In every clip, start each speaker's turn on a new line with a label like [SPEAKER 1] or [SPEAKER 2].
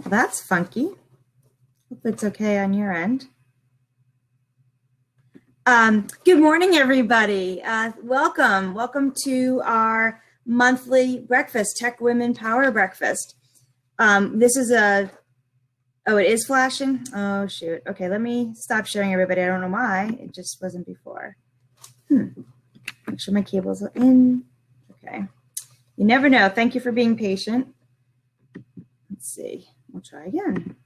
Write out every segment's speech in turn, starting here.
[SPEAKER 1] Well, that's funky. Hope it's okay on your end. Good morning, everybody. Welcome to our monthly breakfast, TechWomen Power Breakfast. This is it is flashing? Oh, shoot. Okay, let me stop sharing, everybody. I don't know why. It just wasn't before. Make sure my cables are in. Okay. You never know. Thank you for being patient. Let's see. We'll try again.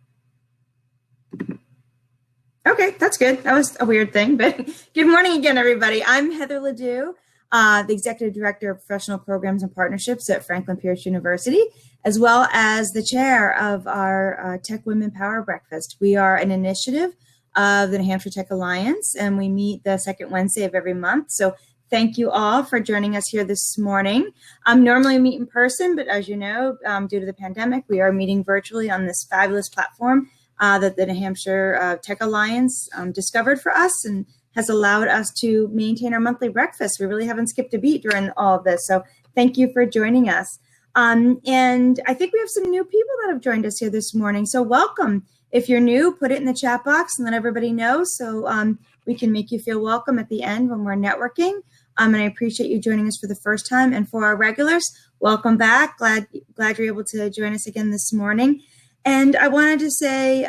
[SPEAKER 1] Okay, that's good. That was a weird thing, but good morning again, everybody. I'm Heather Ledoux, the Executive Director of Professional Programs and Partnerships at Franklin Pierce University, as well as the chair of our TechWomen Power Breakfast. We are an initiative of the New Hampshire Tech Alliance, and we meet the second Wednesday of every month. So thank you all for joining us here this morning. Normally we meet in person, but as you know, due to the pandemic, we are meeting virtually on this fabulous platform that the New Hampshire Tech Alliance discovered for us and has allowed us to maintain our monthly breakfast. We really haven't skipped a beat during all of this, so thank you for joining us. And I think we have some new people that have joined us here this morning, so welcome. If you're new, put it in the chat box and let everybody know so we can make you feel welcome at the end when we're networking. And I appreciate you joining us for the first time. And for our regulars, welcome back. Glad you're able to join us again this morning. And I wanted to say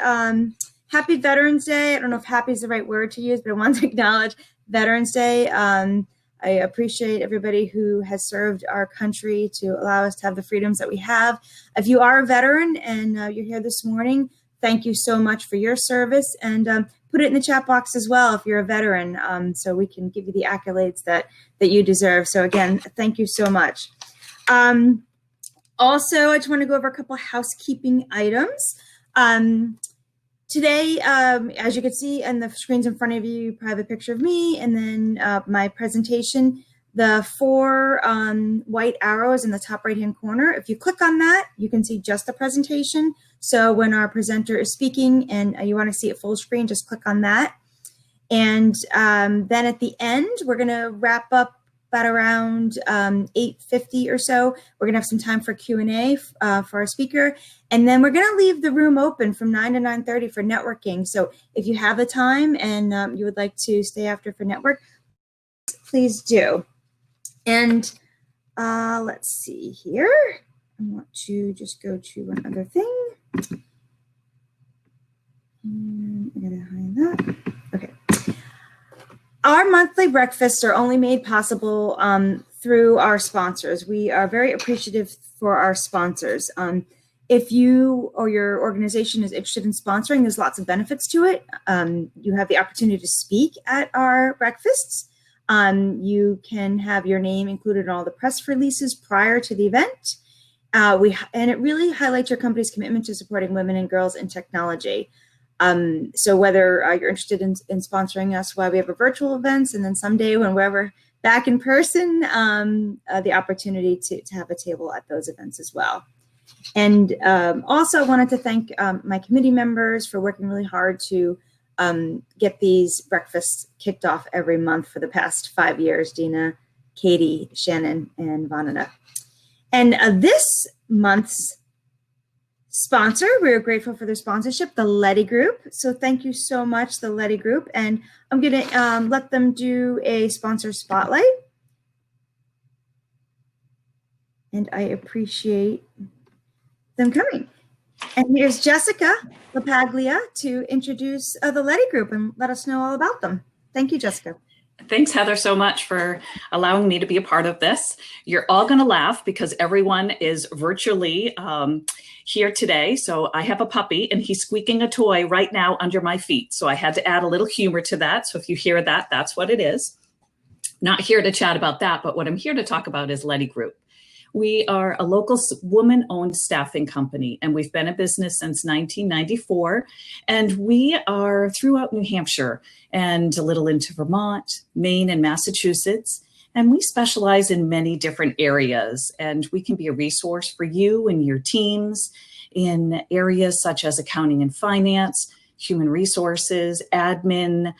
[SPEAKER 1] happy Veterans Day. I don't know if happy is the right word to use, but I want to acknowledge Veterans Day. I appreciate everybody who has served our country to allow us to have the freedoms that we have. If you are a veteran and you're here this morning, thank you so much for your service. And put it in the chat box as well if you're a veteran, so we can give you the accolades that you deserve. So again, thank you so much. Also, I just want to go over a couple housekeeping items. Today, as you can see on the screens in front of you, you probably have a picture of me and then my presentation. The four white arrows in the top right-hand corner, if you click on that, you can see just the presentation. So when our presenter is speaking and you want to see it full screen, just click on that. And then at the end, we're going to wrap up about around 8:50 or so. We're going to have some time for Q&A for our speaker. And then we're going to leave the room open from 9 to 9:30 for networking. So if you have the time and you would like to stay after for network, please do. And let's see here. I want to just go to one other thing. And I gotta hide that. Okay. Our monthly breakfasts are only made possible through our sponsors. We are very appreciative for our sponsors. If you or your organization is interested in sponsoring, there's lots of benefits to it. You have the opportunity to speak at our breakfasts. You can have your name included in all the press releases prior to the event. And it really highlights your company's commitment to supporting women and girls in technology. So whether you're interested in sponsoring us while we have our virtual events, and then someday when we're back in person, the opportunity to have a table at those events as well. And also I wanted to thank my committee members for working really hard to get these breakfasts kicked off every month for the past 5 years, Dina, Katie, Shannon, and Vanana. And this month's sponsor, we're grateful for their sponsorship, the Letty Group. So thank you so much, the Letty Group. And I'm going to let them do a sponsor spotlight. And I appreciate them coming. And here's Jessica Lapaglia to introduce the Letty Group and let us know all about them. Thank you, Jessica.
[SPEAKER 2] Thanks, Heather, so much for allowing me to be a part of this. You're all going to laugh because everyone is virtually here today. So I have a puppy and he's squeaking a toy right now under my feet. So I had to add a little humor to that. So if you hear that, that's what it is. Not here to chat about that, but what I'm here to talk about is Letty Group. We are a local woman-owned staffing company, and we've been in business since 1994. And we are throughout New Hampshire and a little into Vermont, Maine, and Massachusetts. And we specialize in many different areas, and we can be a resource for you and your teams in areas such as accounting and finance, human resources, admin,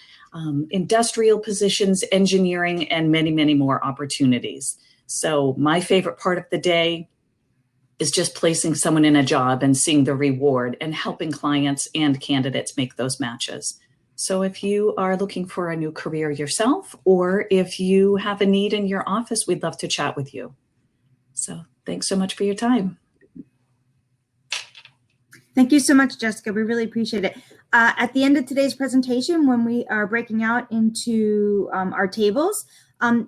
[SPEAKER 2] industrial positions, engineering, and many, many more opportunities. So my favorite part of the day is just placing someone in a job and seeing the reward and helping clients and candidates make those matches. So if you are looking for a new career yourself, or if you have a need in your office, we'd love to chat with you. So thanks so much for your time.
[SPEAKER 1] Thank you so much, Jessica. We really appreciate it. At the end of today's presentation, when we are breaking out into our tables,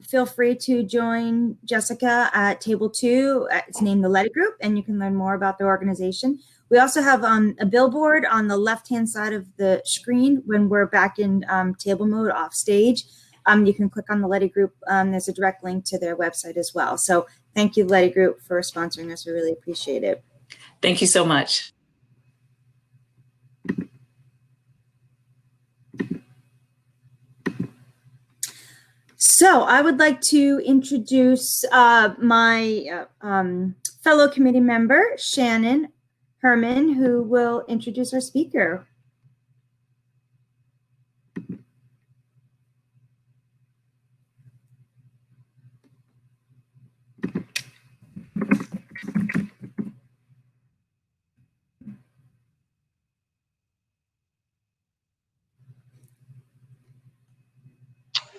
[SPEAKER 1] feel free to join Jessica at table 2. It's named the Letty Group, and you can learn more about the organization. We also have a billboard on the left-hand side of the screen when we're back in table mode off stage. You can click on the Letty Group. There's a direct link to their website as well. So thank you, Letty Group, for sponsoring us. We really appreciate it.
[SPEAKER 2] Thank you so much.
[SPEAKER 1] So I would like to introduce my fellow committee member, Shannon Herman, who will introduce our speaker.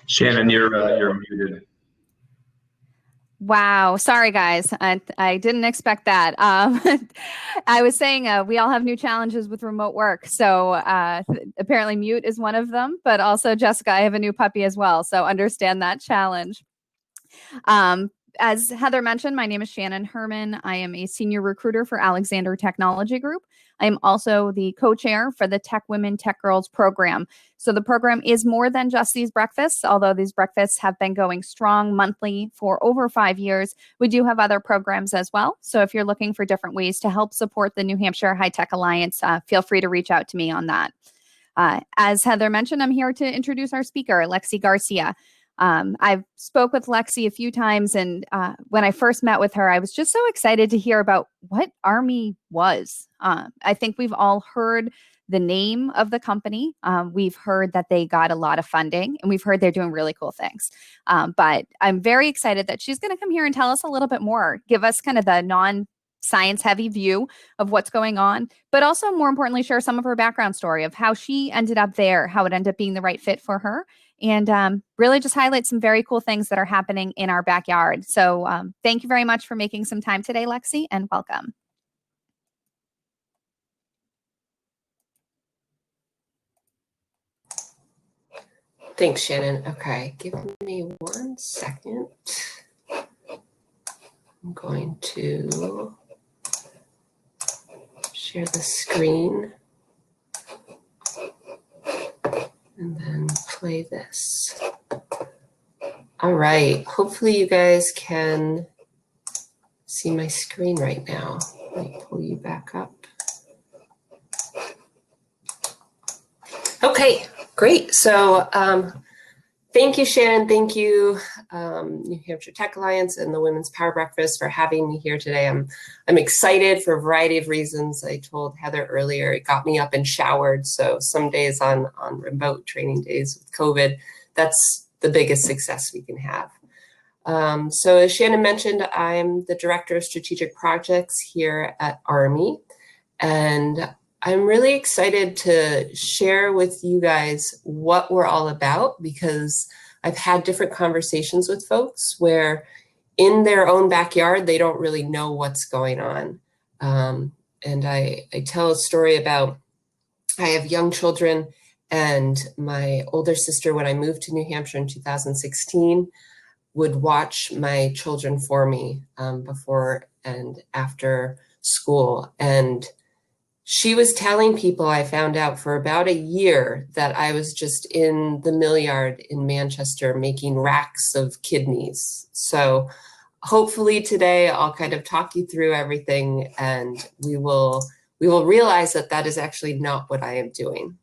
[SPEAKER 3] Shannon, you're muted.
[SPEAKER 4] Wow. Sorry, guys. I didn't expect that. I was saying we all have new challenges with remote work. So apparently mute is one of them. But also, Jessica, I have a new puppy as well. So understand that challenge. As Heather mentioned, my name is Shannon Herman. I am a senior recruiter for Alexander Technology Group. I am also the co-chair for the TechWomen, TechGirls program. So the program is more than just these breakfasts, although these breakfasts have been going strong monthly for over 5 years. We do have other programs as well. So if you're looking for different ways to help support the New Hampshire High Tech Alliance, feel free to reach out to me on that. As Heather mentioned, I'm here to introduce our speaker, Lexi Garcia. I've spoke with Lexi a few times, and when I first met with her, I was just so excited to hear about what ARMI was. I think we've all heard the name of the company. We've heard that they got a lot of funding, and we've heard they're doing really cool things. But I'm very excited that she's going to come here and tell us a little bit more, give us kind of the non-science heavy view of what's going on, but also more importantly, share some of her background story of how she ended up there, how it ended up being the right fit for her, and really just highlight some very cool things that are happening in our backyard. So thank you very much for making some time today, Lexi, and welcome.
[SPEAKER 5] Thanks, Shannon. Okay, give me 1 second. I'm going to share the screen and then play this. All right, hopefully you guys can see my screen right now. Let me pull you back up. Okay, great. So thank you, Shannon. Thank you, New Hampshire Tech Alliance and the Women's Power Breakfast for having me here today. I'm excited for a variety of reasons. I told Heather earlier, it got me up and showered. So some days on remote training days with COVID, that's the biggest success we can have. So as Shannon mentioned, I'm the Director of Strategic Projects here at ARMI, and I'm really excited to share with you guys what we're all about, because I've had different conversations with folks where in their own backyard, they don't really know what's going on. And I tell a story about, I have young children, and my older sister, when I moved to New Hampshire in 2016, would watch my children for me before and after school. And she was telling people, I found out for about a year, that I was just in the mill yard in Manchester making racks of kidneys. So hopefully today I'll kind of talk you through everything, and we will realize that that is actually not what I am doing.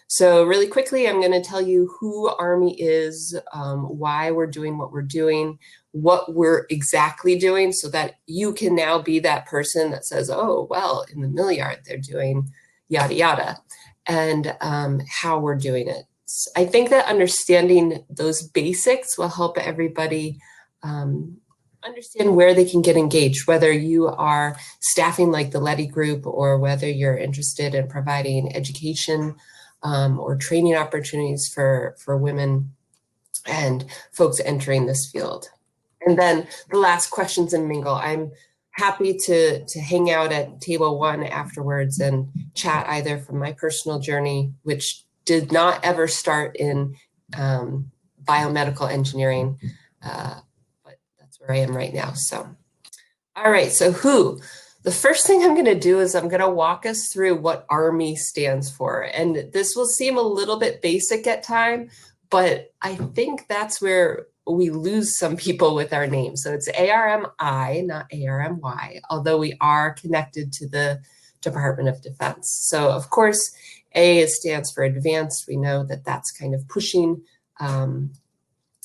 [SPEAKER 5] So really quickly, I'm going to tell you who ARMI is, why we're doing what we're doing, what we're exactly doing, so that you can now be that person that says, oh, well, in the mill yard, they're doing yada, yada, and how we're doing it. I think that understanding those basics will help everybody understand where they can get engaged, whether you are staffing like the Letty group or whether you're interested in providing education or training opportunities for women and folks entering this field. And then the last, questions and mingle. I'm happy to hang out at table 1 afterwards and chat either from my personal journey, which did not ever start in biomedical engineering, but that's where I am right now. So, all right, so who? The first thing I'm gonna do is I'm gonna walk us through what ARMI stands for. And this will seem a little bit basic at times, but I think that's where we lose some people with our name. So it's ARMI, not ARMY, although we are connected to the Department of Defense. So of course, A stands for advanced. We know that that's kind of pushing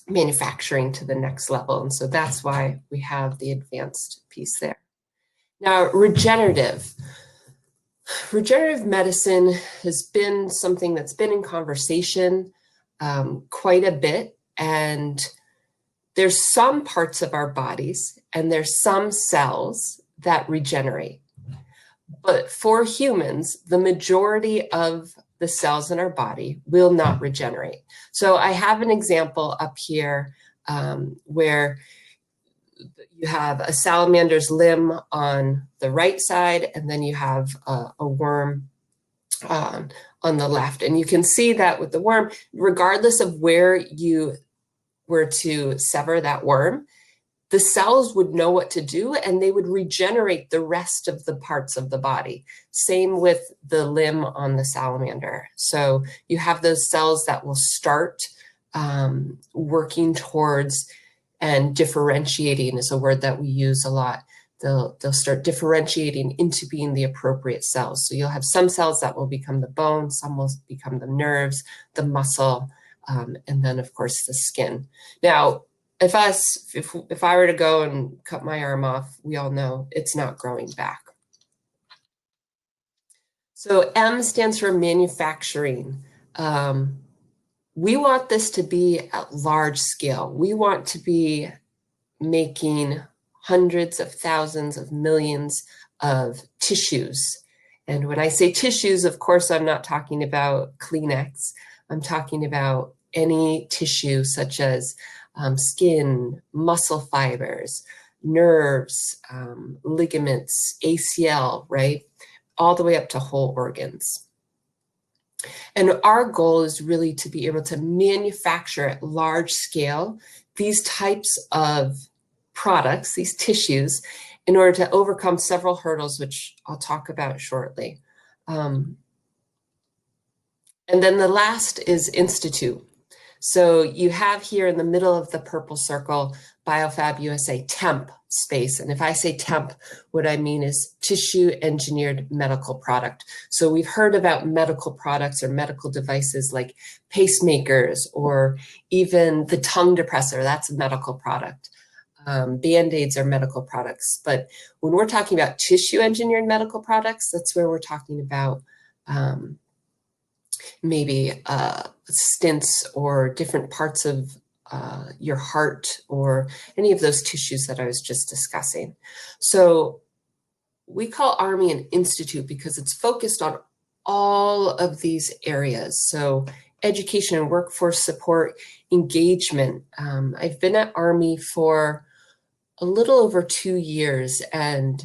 [SPEAKER 5] manufacturing to the next level. And so that's why we have the advanced piece there. Now, regenerative. Regenerative medicine has been something that's been in conversation quite a bit. And there's some parts of our bodies and there's some cells that regenerate. But for humans, the majority of the cells in our body will not regenerate. So I have an example up here where you have a salamander's limb on the right side, and then you have a worm on the left. And you can see that with the worm, regardless of where you were to sever that worm, the cells would know what to do and they would regenerate the rest of the parts of the body. Same with the limb on the salamander. So you have those cells that will start working towards, and differentiating is a word that we use a lot. They'll start differentiating into being the appropriate cells. So you'll have some cells that will become the bone, some will become the nerves, the muscle, and then of course the skin. Now, if I were to go and cut my arm off, we all know it's not growing back. So M stands for manufacturing. We want this to be at large scale. We want to be making hundreds of thousands of millions of tissues. And when I say tissues, of course, I'm not talking about Kleenex. I'm talking about any tissue such as skin, muscle fibers, nerves, ligaments, ACL, right? All the way up to whole organs. And our goal is really to be able to manufacture at large scale these types of products, these tissues, in order to overcome several hurdles, which I'll talk about shortly. And then the last is institute. So you have here in the middle of the purple circle, BioFabUSA temp space. And if I say temp, what I mean is tissue engineered medical product. So we've heard about medical products or medical devices like pacemakers or even the tongue depressor, that's a medical product. Band-aids are medical products. But when we're talking about tissue engineered medical products, that's where we're talking about maybe stents or different parts of your heart or any of those tissues that I was just discussing. So we call ARMI an institute because it's focused on all of these areas. So education and workforce support, engagement. I've been at ARMI for a little over 2 years and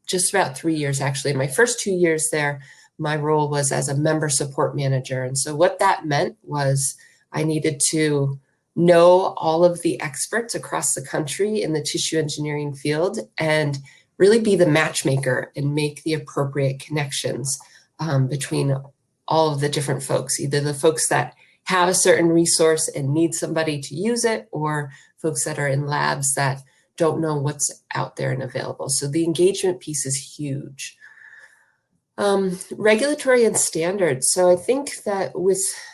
[SPEAKER 5] just about 3 years actually. My first 2 years there, my role was as a member support manager. And so what that meant was I needed to know all of the experts across the country in the tissue engineering field and really be the matchmaker and make the appropriate connections between all of the different folks, either the folks that have a certain resource and need somebody to use it, or folks that are in labs that don't know what's out there and available. So the engagement piece is huge. Regulatory and standards. So I think that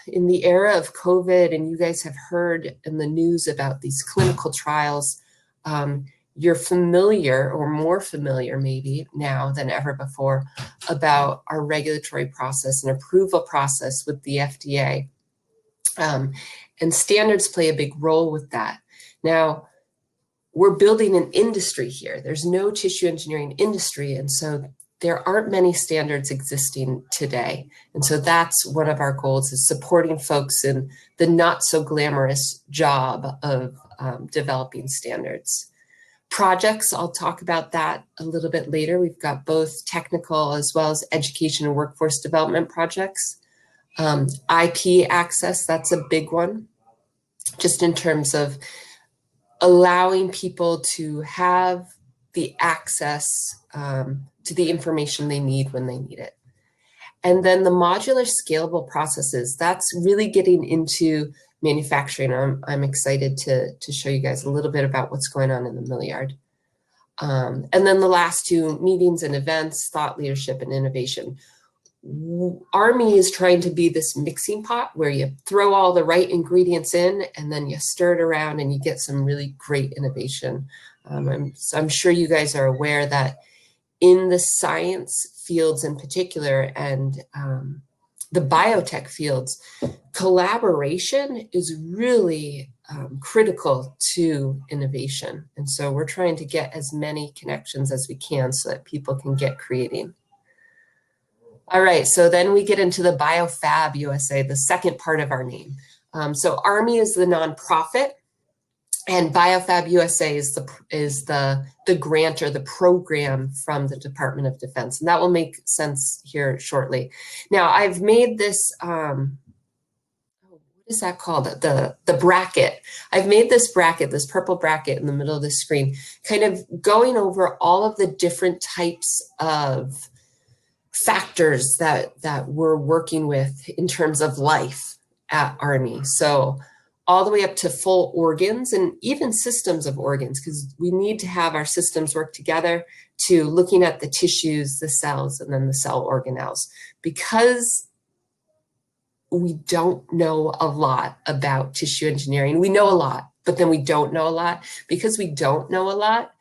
[SPEAKER 5] in the era of COVID, and you guys have heard in the news about these clinical trials, you're familiar or more familiar maybe now than ever before about our regulatory process and approval process with the FDA. And standards play a big role with that. Now, we're building an industry here. There's no tissue engineering industry. And so there aren't many standards existing today. And so that's one of our goals, is supporting folks in the not so glamorous job of developing standards. Projects, I'll talk about that a little bit later. We've got both technical as well as education and workforce development projects. IP access, that's a big one, just in terms of allowing people to have the access to the information they need when they need it. And then the modular scalable processes, that's really getting into manufacturing. I'm excited to show you guys a little bit about what's going on in the mill yard. And then the last two, meetings and events, thought leadership and innovation. ARMI is trying to be this mixing pot where you throw all the right ingredients in and then you stir it around and you get some really great innovation. I'm sure you guys are aware that in the science fields in particular and the biotech fields, collaboration is really critical to innovation. And so we're trying to get as many connections as we can so that people can get creating. All right, so then we get into the BioFabUSA, the second part of our name. So ARMI is the nonprofit, and BioFabUSA is the grant or the program from the Department of Defense, and that will make sense here shortly. Now, I've made this, what is that called? The bracket. I've made this bracket, this purple bracket in the middle of the screen, kind of going over all of the different types of factors that we're working with in terms of life at ARMI. So all the way up to full organs and even systems of organs, because we need to have our systems work together, to looking at the tissues, the cells, and then the cell organelles. Because we don't know a lot about tissue engineering. We know a lot, but then we don't know a lot. Because we don't know a lot,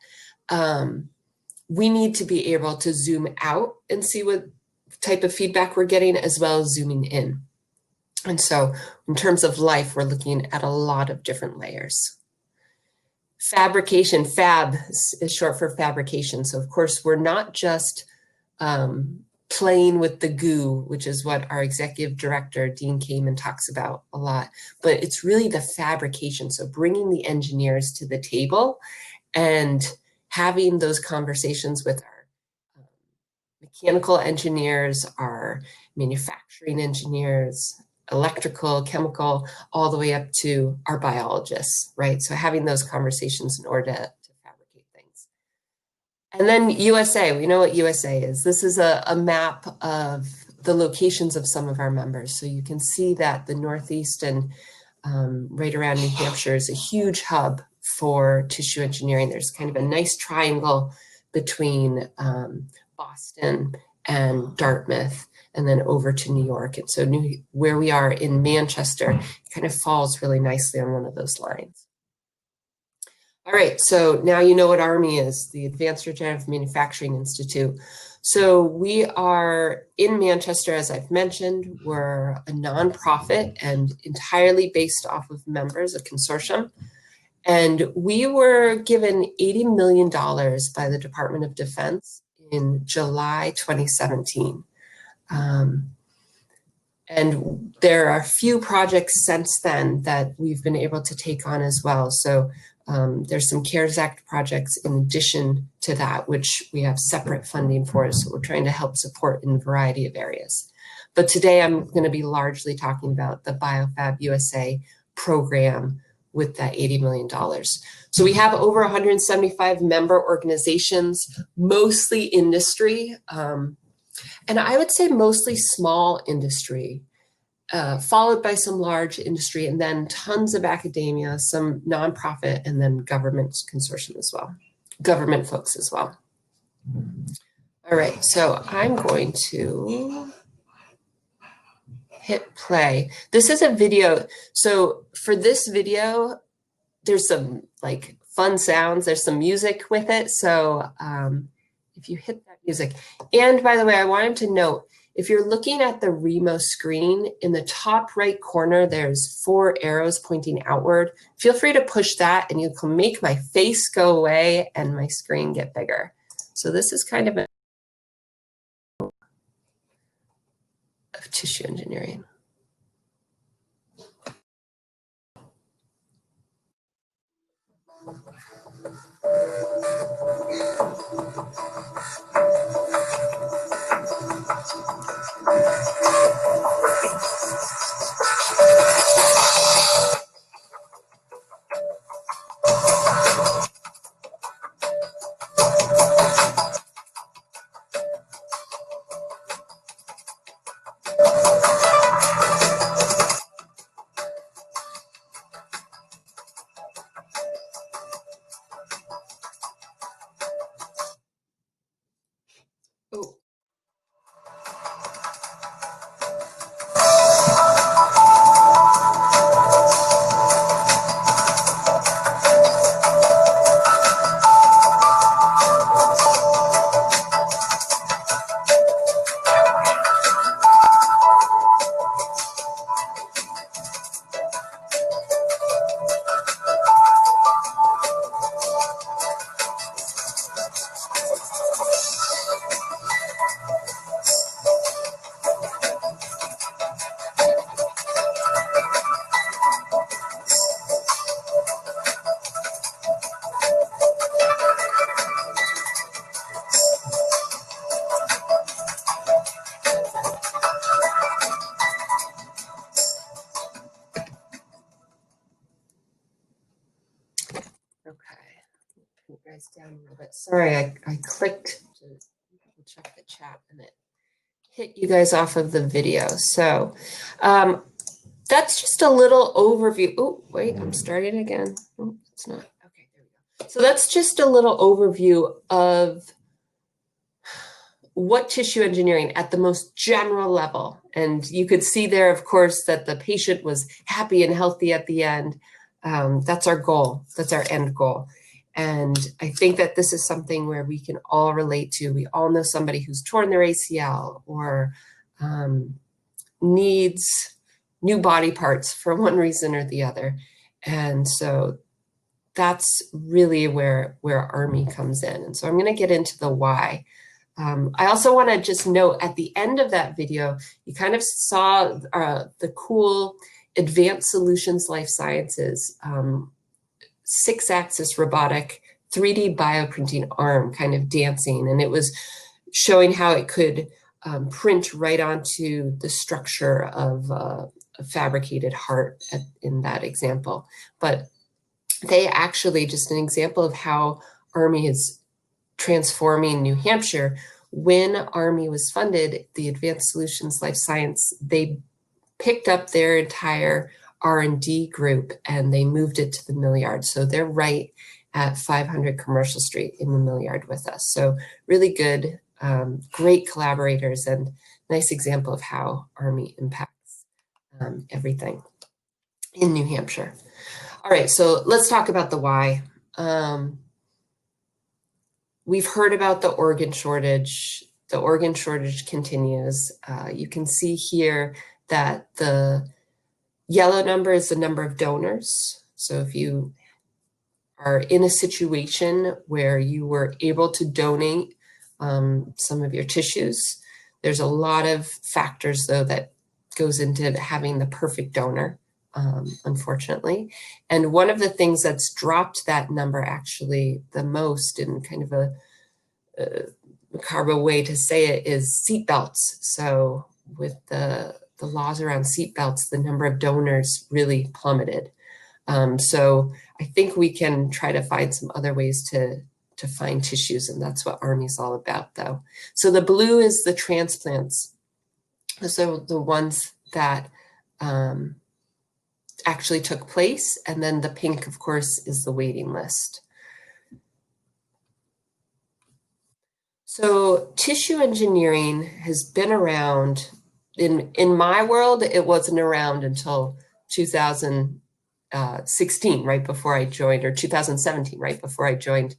[SPEAKER 5] we need to be able to zoom out and see what type of feedback we're getting, as well as zooming in. And so in terms of life, we're looking at a lot of different layers. Fabrication, fab is short for fabrication. So of course, we're not just playing with the goo, which is what our executive director, Dean Kamen, talks about a lot, but it's really the fabrication. So bringing the engineers to the table and having those conversations with our mechanical engineers, our manufacturing engineers, electrical, chemical, all the way up to our biologists, right? So having those conversations in order to fabricate things. And then USA, we know what USA is. This is a map of the locations of some of our members. So you can see that the Northeast and right around New Hampshire is a huge hub for tissue engineering. There's kind of a nice triangle between Boston and Dartmouth, and then over to New York. And so where we are in Manchester, it kind of falls really nicely on one of those lines. All right, so now you know what ARMI is, the Advanced Regenerative Manufacturing Institute. So we are in Manchester, as I've mentioned. We're a nonprofit and entirely based off of members, a consortium. And we were given $80 million by the Department of Defense in July 2017. And there are a few projects since then that we've been able to take on as well. So there's some CARES Act projects in addition to that, which we have separate funding for. So we're trying to help support in a variety of areas. But today I'm going to be largely talking about the BioFabUSA program with that $80 million. So we have over 175 member organizations, mostly industry, and I would say mostly small industry, followed by some large industry, and then tons of academia, some nonprofit, and then government consortium as well, government folks as well. All right, so I'm going to hit play. This is a video. So for this video, there's some like fun sounds. There's some music with it. So if you hit that music, and by the way, I wanted to note, if you're looking at the Remo screen, in the top right corner, there's 4 arrows pointing outward. Feel free to push that and you can make my face go away and my screen get bigger. So this is kind of tissue engineering. Oh. Down a little bit. Sorry, I clicked to check the chat and it hit you guys off of the video. So that's just a little overview. Oh, wait, I'm starting again. Oh, it's not. Okay, there we go. So that's just a little overview of what tissue engineering at the most general level. And you could see there, of course, that the patient was happy and healthy at the end. That's our goal. That's our end goal. And I think that this is something where we can all relate to. We all know somebody who's torn their ACL or needs new body parts for one reason or the other. And so that's really where ARMI comes in. And so I'm going to get into the why. I also want to just note at the end of that video, you kind of saw the cool Advanced Solutions Life Sciences 6-axis robotic 3D bioprinting arm kind of dancing. And it was showing how it could print right onto the structure of a fabricated heart in that example. But they actually, just an example of how ARMI is transforming New Hampshire. When ARMI was funded, the Advanced Solutions Life Science, they picked up their entire R&D group and they moved it to the Mill Yard. So they're right at 500 Commercial Street in the Mill Yard with us. So really good, great collaborators and nice example of how ARMI impacts everything in New Hampshire. All right, so let's talk about the why. We've heard about the organ shortage. The organ shortage continues. You can see here that the yellow number is the number of donors. So if you are in a situation where you were able to donate some of your tissues, there's a lot of factors though that goes into having the perfect donor, unfortunately. And one of the things that's dropped that number actually the most in kind of a macabre way to say it is seatbelts. So with the laws around seatbelts, the number of donors really plummeted. So I think we can try to find some other ways to find tissues, and that's what ARMI is all about, though. So the blue is the transplants. So the ones that actually took place, and then the pink, of course, is the waiting list. So tissue engineering has been around. In my world, it wasn't around until 2016, right before I joined, or 2017, right before I joined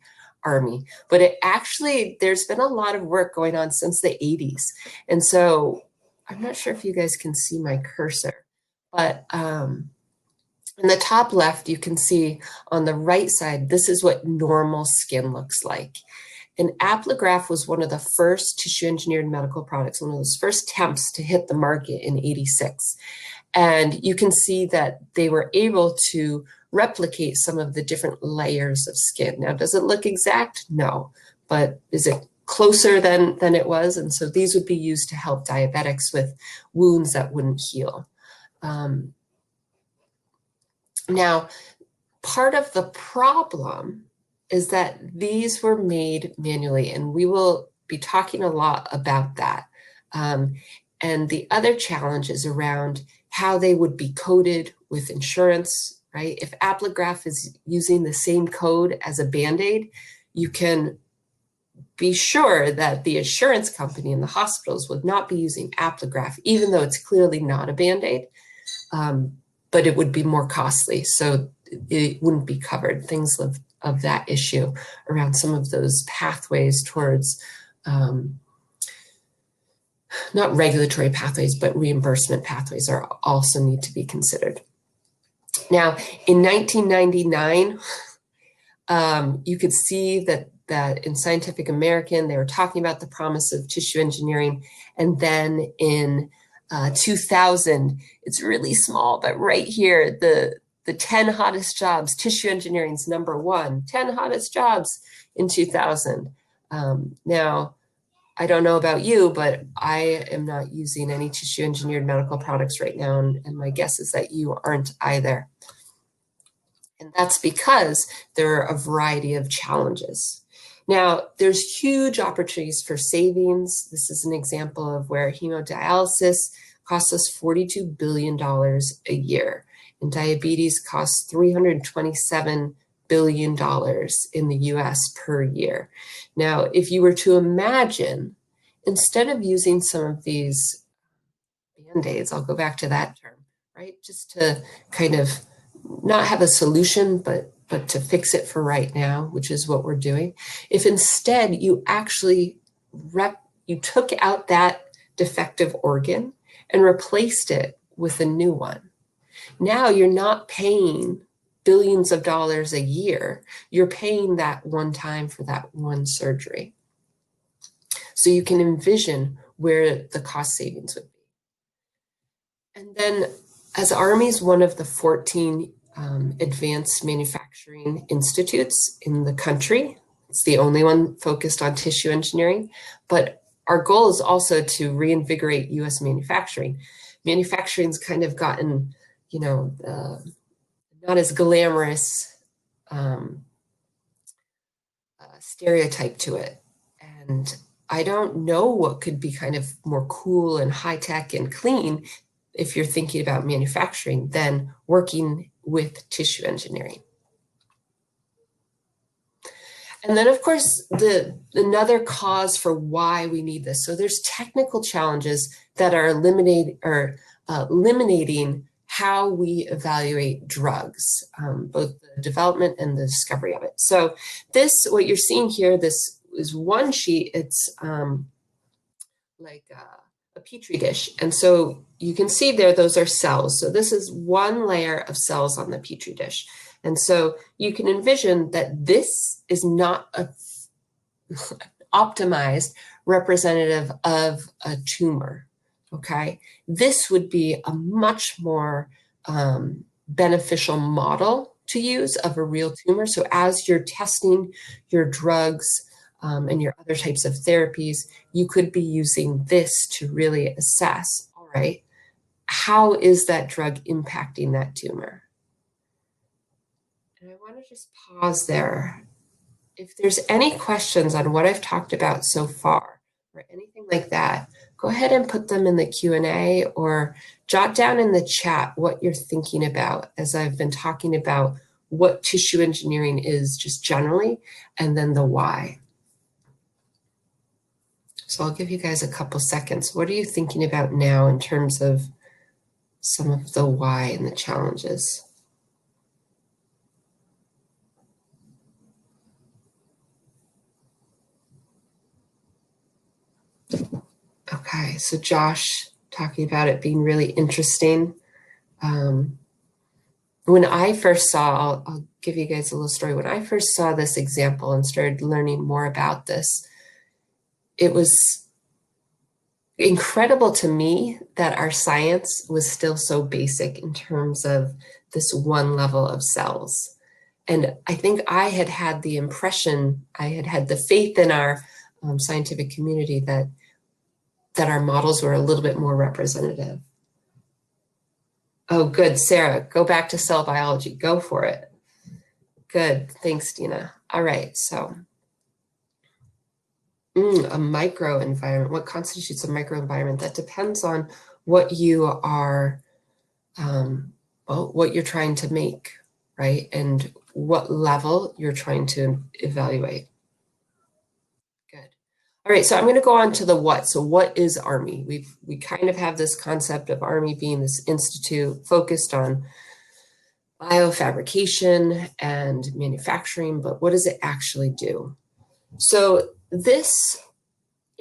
[SPEAKER 5] ARMI. But it actually, there's been a lot of work going on since the 80s. And so I'm not sure if you guys can see my cursor, but in the top left, you can see on the right side, this is what normal skin looks like. And Apligraf was one of the first tissue engineered medical products, one of those first attempts to hit the market in '86. And you can see that they were able to replicate some of the different layers of skin. Now, does it look exact? No, but is it closer than it was? And so these would be used to help diabetics with wounds that wouldn't heal. Now, part of the problem is that these were made manually, and we will be talking a lot about that. And the other challenge is around how they would be coded with insurance, right? If Apligraf is using the same code as a Band-Aid, you can be sure that the insurance company and the hospitals would not be using Apligraf, even though it's clearly not a Band-Aid. But it would be more costly, so it wouldn't be covered. Things of that issue around some of those pathways towards, not regulatory pathways, but reimbursement pathways are also need to be considered. Now, in 1999, you could see that in Scientific American, they were talking about the promise of tissue engineering, and then in 2000, it's really small, but right here, the 10 hottest jobs, tissue engineering's #1, 10 hottest jobs in 2000. Now, I don't know about you, but I am not using any tissue engineered medical products right now, and my guess is that you aren't either. And that's because there are a variety of challenges. Now, there's huge opportunities for savings. This is an example of where hemodialysis costs us $42 billion a year, and diabetes costs $327 billion in the US per year. Now, if you were to imagine, instead of using some of these Band-Aids, I'll go back to that term, right? Just to kind of not have a solution, but to fix it for right now, which is what we're doing. If instead you actually you took out that defective organ and replaced it with a new one, now you're not paying billions of dollars a year. You're paying that one time for that one surgery. So you can envision where the cost savings would be. And then, as ARMI is one of the 14 advanced manufacturing institutes in the country, it's the only one focused on tissue engineering, but our goal is also to reinvigorate US manufacturing. Manufacturing's kind of gotten, you know, not as glamorous stereotype to it. And I don't know what could be kind of more cool and high tech and clean if you're thinking about manufacturing than working with tissue engineering. And then, of course, another cause for why we need this. So there's technical challenges that are eliminating how we evaluate drugs, both the development and the discovery of it. So this, what you're seeing here, this is one sheet. It's like a Petri dish. And so you can see there, those are cells. So this is one layer of cells on the Petri dish. And so you can envision that this is not a optimized representative of a tumor, okay? This would be a much more beneficial model to use of a real tumor. So as you're testing your drugs and your other types of therapies, you could be using this to really assess, all right, how is that drug impacting that tumor? And I want to just pause there. If there's any questions on what I've talked about so far or anything like that, go ahead and put them in the Q&A or jot down in the chat what you're thinking about as I've been talking about what tissue engineering is just generally, and then the why. So I'll give you guys a couple seconds. What are you thinking about now in terms of some of the why and the challenges? Okay, so Josh talking about it being really interesting. When I first saw, I'll give you guys a little story. When I first saw this example and started learning more about this, it was incredible to me that our science was still so basic in terms of this one level of cells. And I think I had had the impression, I had had the faith in our scientific community that our models were a little bit more representative. Oh, good, Sarah, go back to cell biology, go for it. Good, thanks, Dina. All right, so a microenvironment, what constitutes a microenvironment? That depends on what you are, well, what you're trying to make, right? And what level you're trying to evaluate. Good. All right, so I'm going to go on to the what. So what is ARMI? We kind of have this concept of ARMI being this institute focused on biofabrication and manufacturing, but what does it actually do? So this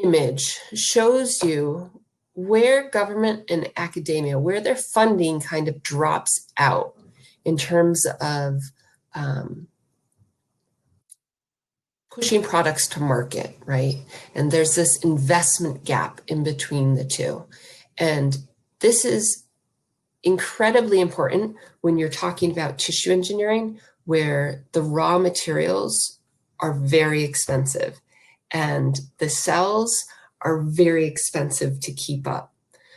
[SPEAKER 5] image shows you where government and academia, where their funding kind of drops out in terms of pushing products to market, right? And there's this investment gap in between the two. And this is incredibly important when you're talking about tissue engineering, where the raw materials are very expensive and the cells are very expensive to keep up.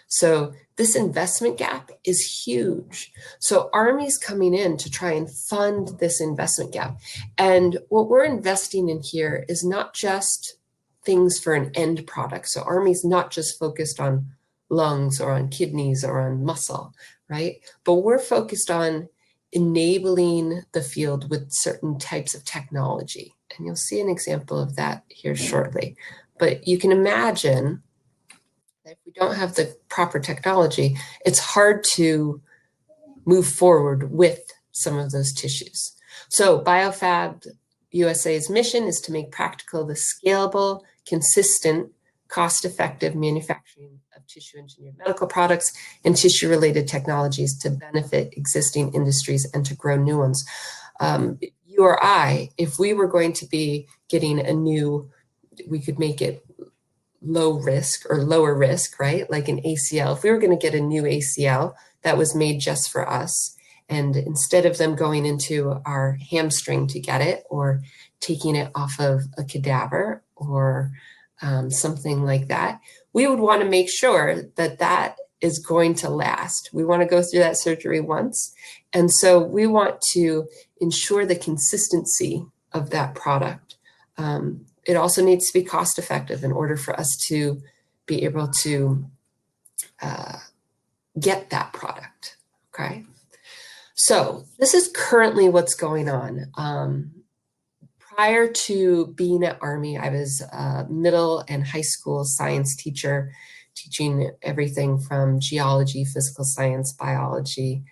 [SPEAKER 5] So this investment gap is huge. So ARMI's coming in to try and fund this investment gap. And what we're investing in here is not just things for an end product. So ARMI's not just focused on lungs or on kidneys or on muscle, right? But we're focused on enabling the field with certain types of technology. And you'll see an example of that here shortly. But you can imagine that if we don't have the proper technology, it's hard to move forward with some of those tissues. So BioFabUSA's mission is to make practical the scalable, consistent, cost-effective manufacturing of tissue-engineered medical products and tissue-related technologies to benefit existing industries and to grow new ones. You or I, if we were going to be getting a new, we could make it low risk or lower risk, right? Like an ACL. If we were going to get a new ACL that was made just for us, and instead of them going into our hamstring to get it or taking it off of a cadaver or something like that, we would want to make sure that that is going to last. We want to go through that surgery once. And so we want to ensure the consistency of that product. It also needs to be cost effective in order for us to be able to get that product, okay? So this is currently what's going on. Prior to being at ARMI, I was a middle and high school science teacher, teaching everything from geology, physical science, biology.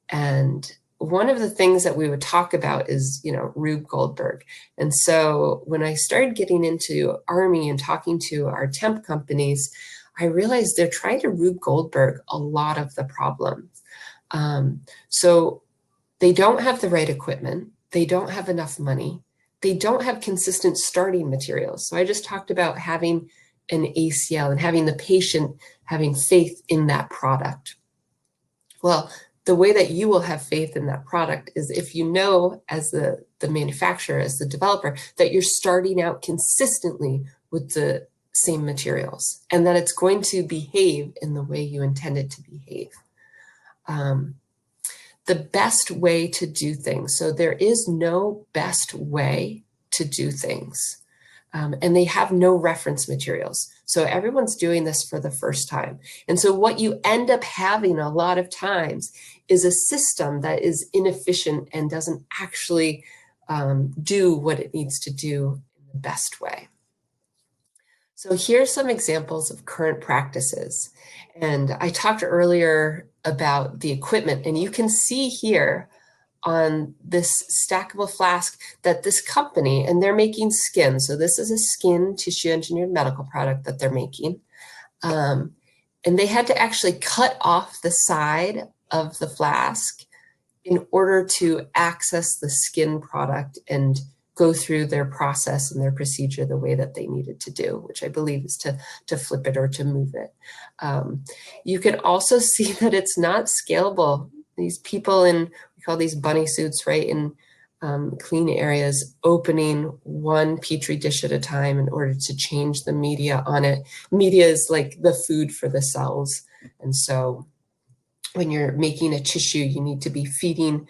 [SPEAKER 5] And one of the things that we would talk about is, Rube Goldberg. And so when I started getting into ARMI and talking to our temp companies, I realized they're trying to Rube Goldberg a lot of the problems. So they don't have the right equipment. They don't have enough money. They don't have consistent starting materials. So I just talked about having an ACL and having the patient having faith in that product. Well, the way that you will have faith in that product is if you know as the manufacturer, as the developer, that you're starting out consistently with the same materials and that it's going to behave in the way you intend it to behave. The best way to do things. So there is no best way to do things. And they have no reference materials. So everyone's doing this for the first time. And so what you end up having a lot of times is a system that is inefficient and doesn't actually do what it needs to do in the best way. So here's some examples of current practices. And I talked earlier about the equipment, and you can see here on this stackable flask that this company, and they're making skin. So this is a skin tissue engineered medical product that they're making. And And they had to actually cut off the side of the flask in order to access the skin product and go through their process and their procedure the way that they needed to do, which I believe is to flip it or to move it. You can also see that it's not scalable. These people in, we call these bunny suits, right, in clean areas, opening one Petri dish at a time in order to change the media on it. Media is like the food for the cells. And so when you're making a tissue, you need to be feeding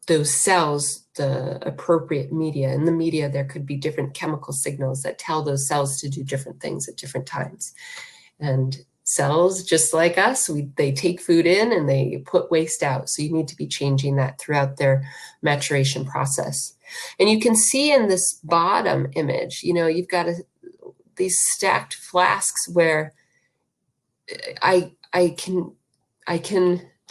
[SPEAKER 5] those cells the appropriate media. In the media, there could be different chemical signals that tell those cells to do different things at different times. And cells, just like us, they take food in and they put waste out. So you need to be changing that throughout their maturation process. And you can see in this bottom image, you know, you've got these stacked flasks where I can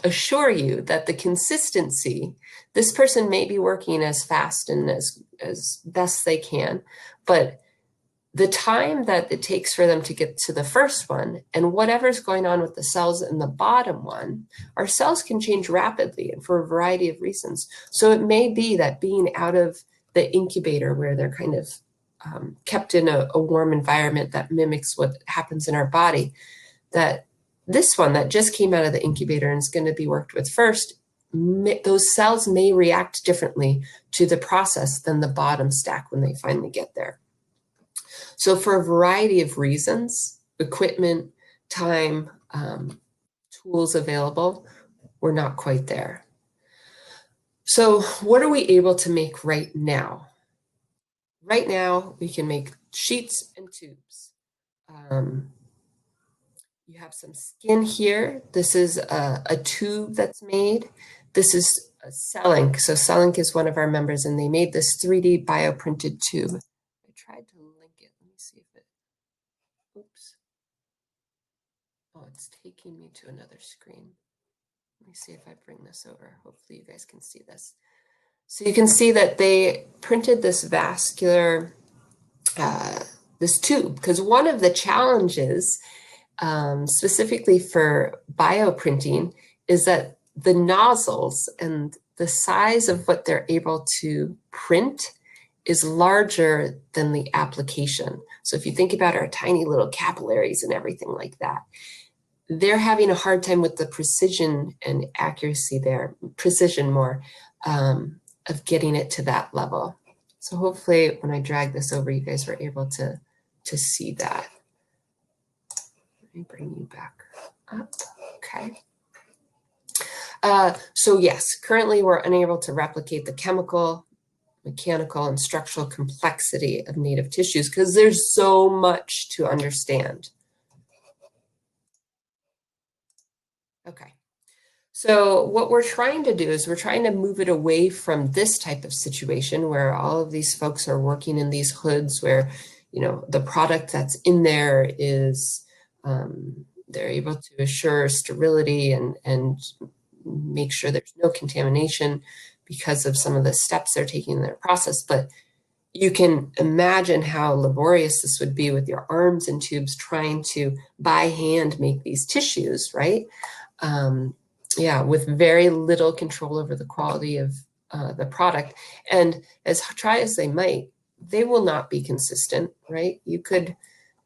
[SPEAKER 5] assure you that the consistency, this person may be working as fast and as best they can, but the time that it takes for them to get to the first one and whatever's going on with the cells in the bottom one, our cells can change rapidly and for a variety of reasons. So it may be that being out of the incubator where they're kind of kept in a warm environment that mimics what happens in our body, that this one that just came out of the incubator and is going to be worked with first, those cells may react differently to the process than the bottom stack when they finally get there. So for a variety of reasons, equipment, time, tools available, we're not quite there. So what are we able to make right now? Right now, we can make sheets and tubes. You have some skin here. This is a tube that's made. This is Cellink. So Cellink is one of our members, and they made this 3D bioprinted tube. I tried to link it. Let me see if it, oops. Oh, it's taking me to another screen. Let me see if I bring this over. Hopefully you guys can see this. So you can see that they printed this vascular, this tube, because one of the challenges specifically for bioprinting is that the nozzles and the size of what they're able to print is larger than the application. So if you think about our tiny little capillaries and everything like that, they're having a hard time with the precision and accuracy there, precision more, of getting it to that level. So hopefully when I drag this over, you guys were able to see that. Let me bring you back up. Okay. So yes, currently we're unable to replicate the chemical, mechanical, and structural complexity of native tissues because there's so much to understand. Okay. So what we're trying to do is we're trying to move it away from this type of situation where all of these folks are working in these hoods where, you know, the product that's in there is, they're able to assure sterility and make sure there's no contamination because of some of the steps they're taking in their process. But you can imagine how laborious this would be with your arms and tubes trying to by hand make these tissues, right? Yeah, with very little control over the quality of the product. And as try as they might, they will not be consistent, right? You could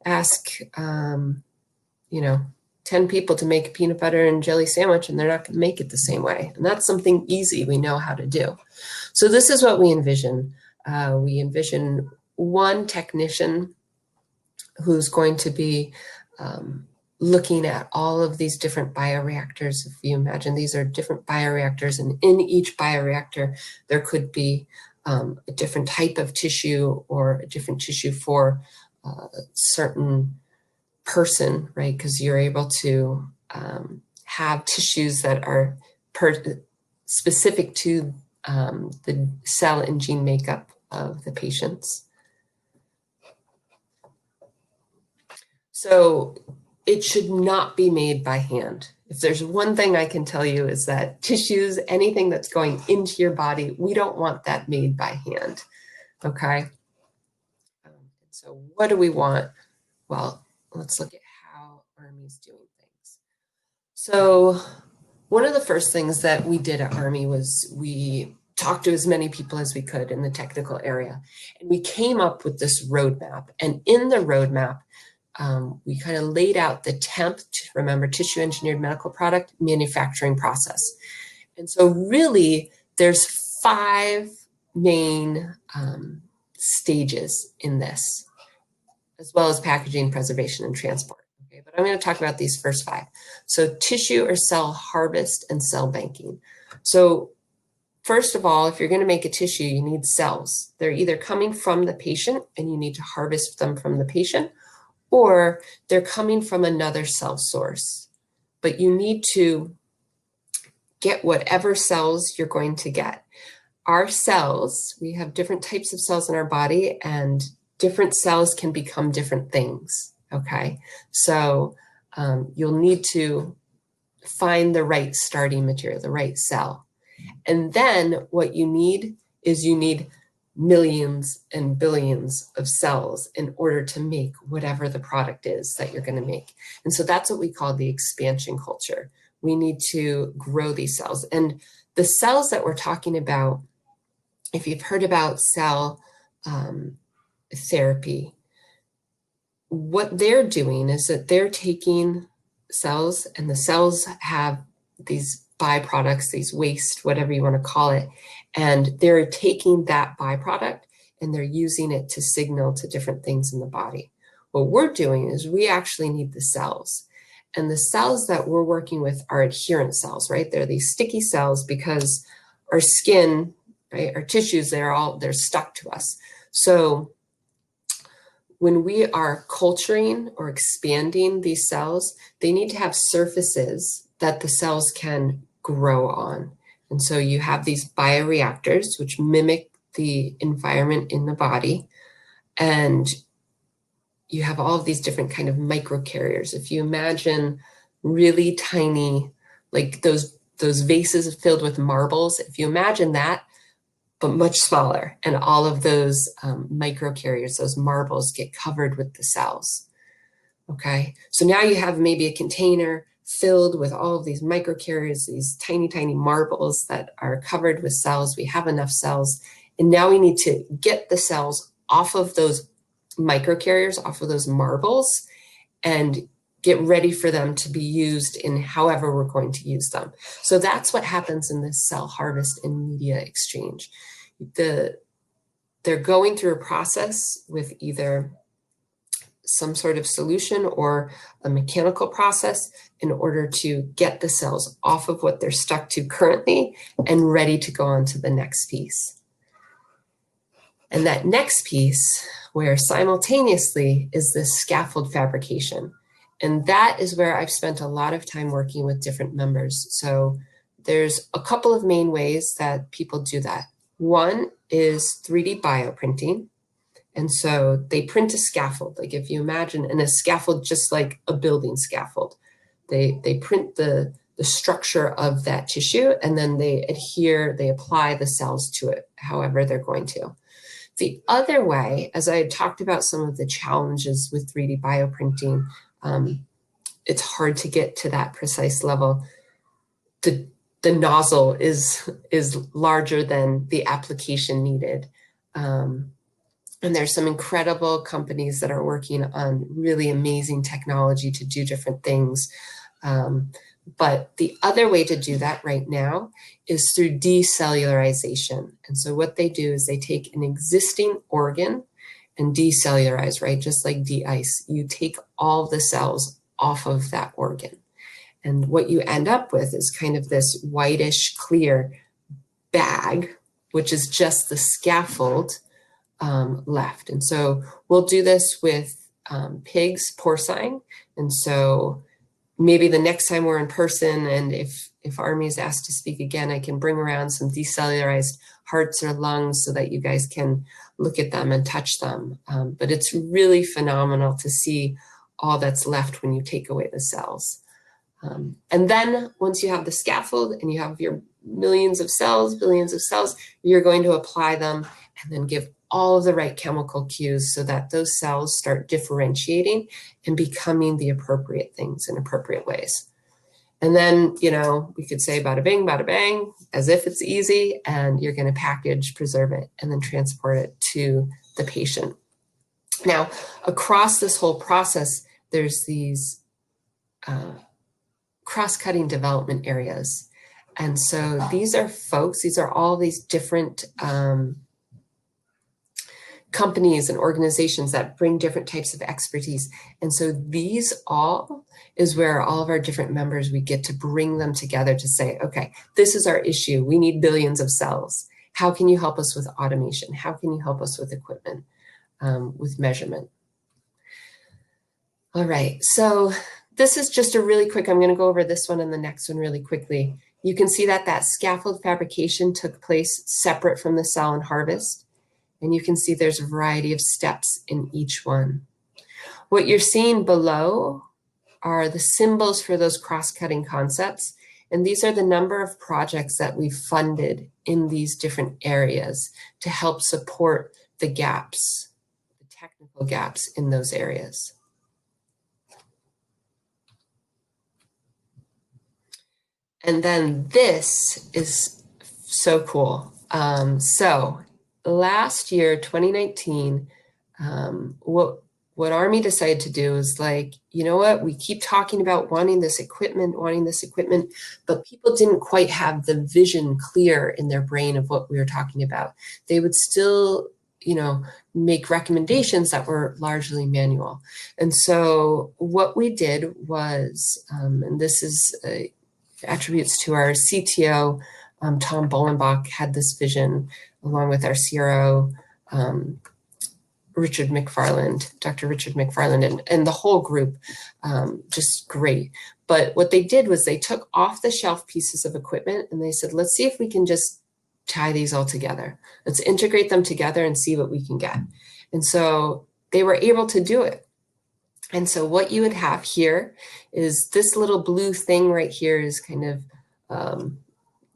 [SPEAKER 5] ask, you know, 10 people to make a peanut butter and jelly sandwich, and they're not going to make it the same way. And that's something easy we know how to do. So this is what we envision. We envision one technician who's going to be looking at all of these different bioreactors. If you imagine these are different bioreactors, and in each bioreactor, there could be a different type of tissue or a different tissue for a certain person, right? Because you're able to have tissues that are specific to the cell and gene makeup of the patients. So it should not be made by hand. If there's one thing I can tell you is that tissues, anything that's going into your body, we don't want that made by hand, okay? So what do we want? Well, let's look at how ARMI's doing So one of the first things that we did at ARMI was we talked to as many people as we could in the technical area. And we came up with this roadmap. And in the roadmap, we kind of laid out the TEMP, remember, tissue engineered medical product manufacturing process. And so really, there's 5 main stages in this, as well as packaging, preservation, and transport. Okay, but I'm going to talk about these first 5. So tissue or cell harvest and cell banking. So first of all, if you're going to make a tissue, you need cells. They're either coming from the patient and you need to harvest them from the patient, or they're coming from another cell source. But you need to get whatever cells you're going to get. Our cells, we have different types of cells in our body, and different cells can become different things, okay? So you'll need to find the right starting material, the right cell. And then what you need is you need millions and billions of cells in order to make whatever the product is that you're going to make. And so that's what we call the expansion culture. We need to grow these cells. And the cells that we're talking about, if you've heard about cell therapy, what they're doing is that they're taking cells, and the cells have these byproducts, these waste, whatever you want to call it, and they're taking that byproduct and they're using it to signal to different things in the body. What we're doing is we actually need the cells, and the cells that we're working with are adherent cells, right? They're these sticky cells because our skin, right, our tissues, they're stuck to us. So when we are culturing or expanding these cells, they need to have surfaces that the cells can grow on. And so you have these bioreactors, which mimic the environment in the body. And you have all of these different kind of microcarriers. If you imagine really tiny, like those vases filled with marbles, if you imagine that, but much smaller, and all of those microcarriers, those marbles, get covered with the cells. Okay, so now you have maybe a container filled with all of these microcarriers, these tiny, tiny marbles that are covered with cells. We have enough cells, and now we need to get the cells off of those microcarriers, off of those marbles, and get ready for them to be used in however we're going to use them. So that's what happens in this cell harvest and media exchange. They're going through a process with either some sort of solution or a mechanical process in order to get the cells off of what they're stuck to currently and ready to go on to the next piece. And that next piece, where simultaneously, is this scaffold fabrication. And that is where I've spent a lot of time working with different members. So there's a couple of main ways that people do that. One is 3D bioprinting. And so they print a scaffold, like if you imagine, and a scaffold just like a building scaffold. They print the structure of that tissue, and then they apply the cells to it, however they're going to. The other way, as I had talked about some of the challenges with 3D bioprinting, it's hard to get to that precise level. The nozzle is larger than the application needed. And there's some incredible companies that are working on really amazing technology to do different things. But the other way to do that right now is through decellularization. And so what they do is they take an existing organ and decellularize, right? Just like de-ice. You take all the cells off of that organ. And what you end up with is kind of this whitish clear bag, which is just the scaffold left. And so we'll do this with pigs, porcine. And so maybe the next time we're in person, and if ARMI is asked to speak again, I can bring around some decellularized hearts or lungs so that you guys can look at them and touch them. But it's really phenomenal to see all that's left when you take away the cells. And then once you have the scaffold and you have your millions of cells, billions of cells, you're going to apply them and then give all of the right chemical cues so that those cells start differentiating and becoming the appropriate things in appropriate ways. And then, you know, we could say bada bang, as if it's easy, and you're going to package, preserve it, and then transport it to the patient. Now, across this whole process, there's these cross-cutting development areas. And so these are folks, these are all these different companies and organizations that bring different types of expertise. And so these all is where all of our different members, we get to bring them together to say, okay, this is our issue. We need billions of cells. How can you help us with automation? How can you help us with equipment, with measurement? All right, so this is just a really quick, I'm gonna go over this one and the next one really quickly. You can see that that scaffold fabrication took place separate from the cell and harvest. And you can see there's a variety of steps in each one. What you're seeing below are the symbols for those cross-cutting concepts. And these are the number of projects that we've funded in these different areas to help support the gaps, the technical gaps in those areas. And then this is so cool. Last year, 2019, what ARMI decided to do is like, you know what, we keep talking about wanting this equipment, but people didn't quite have the vision clear in their brain of what we were talking about. They would still, you know, make recommendations that were largely manual. And so what we did was, and this is attributes to our CTO, Tom Bolenbach, had this vision along with our CRO, Richard McFarland, Dr. Richard McFarland, and the whole group, just great. But what they did was they took off the shelf pieces of equipment and they said, let's see if we can just tie these all together. Let's integrate them together and see what we can get. And so they were able to do it. And so what you would have here is this little blue thing right here is kind of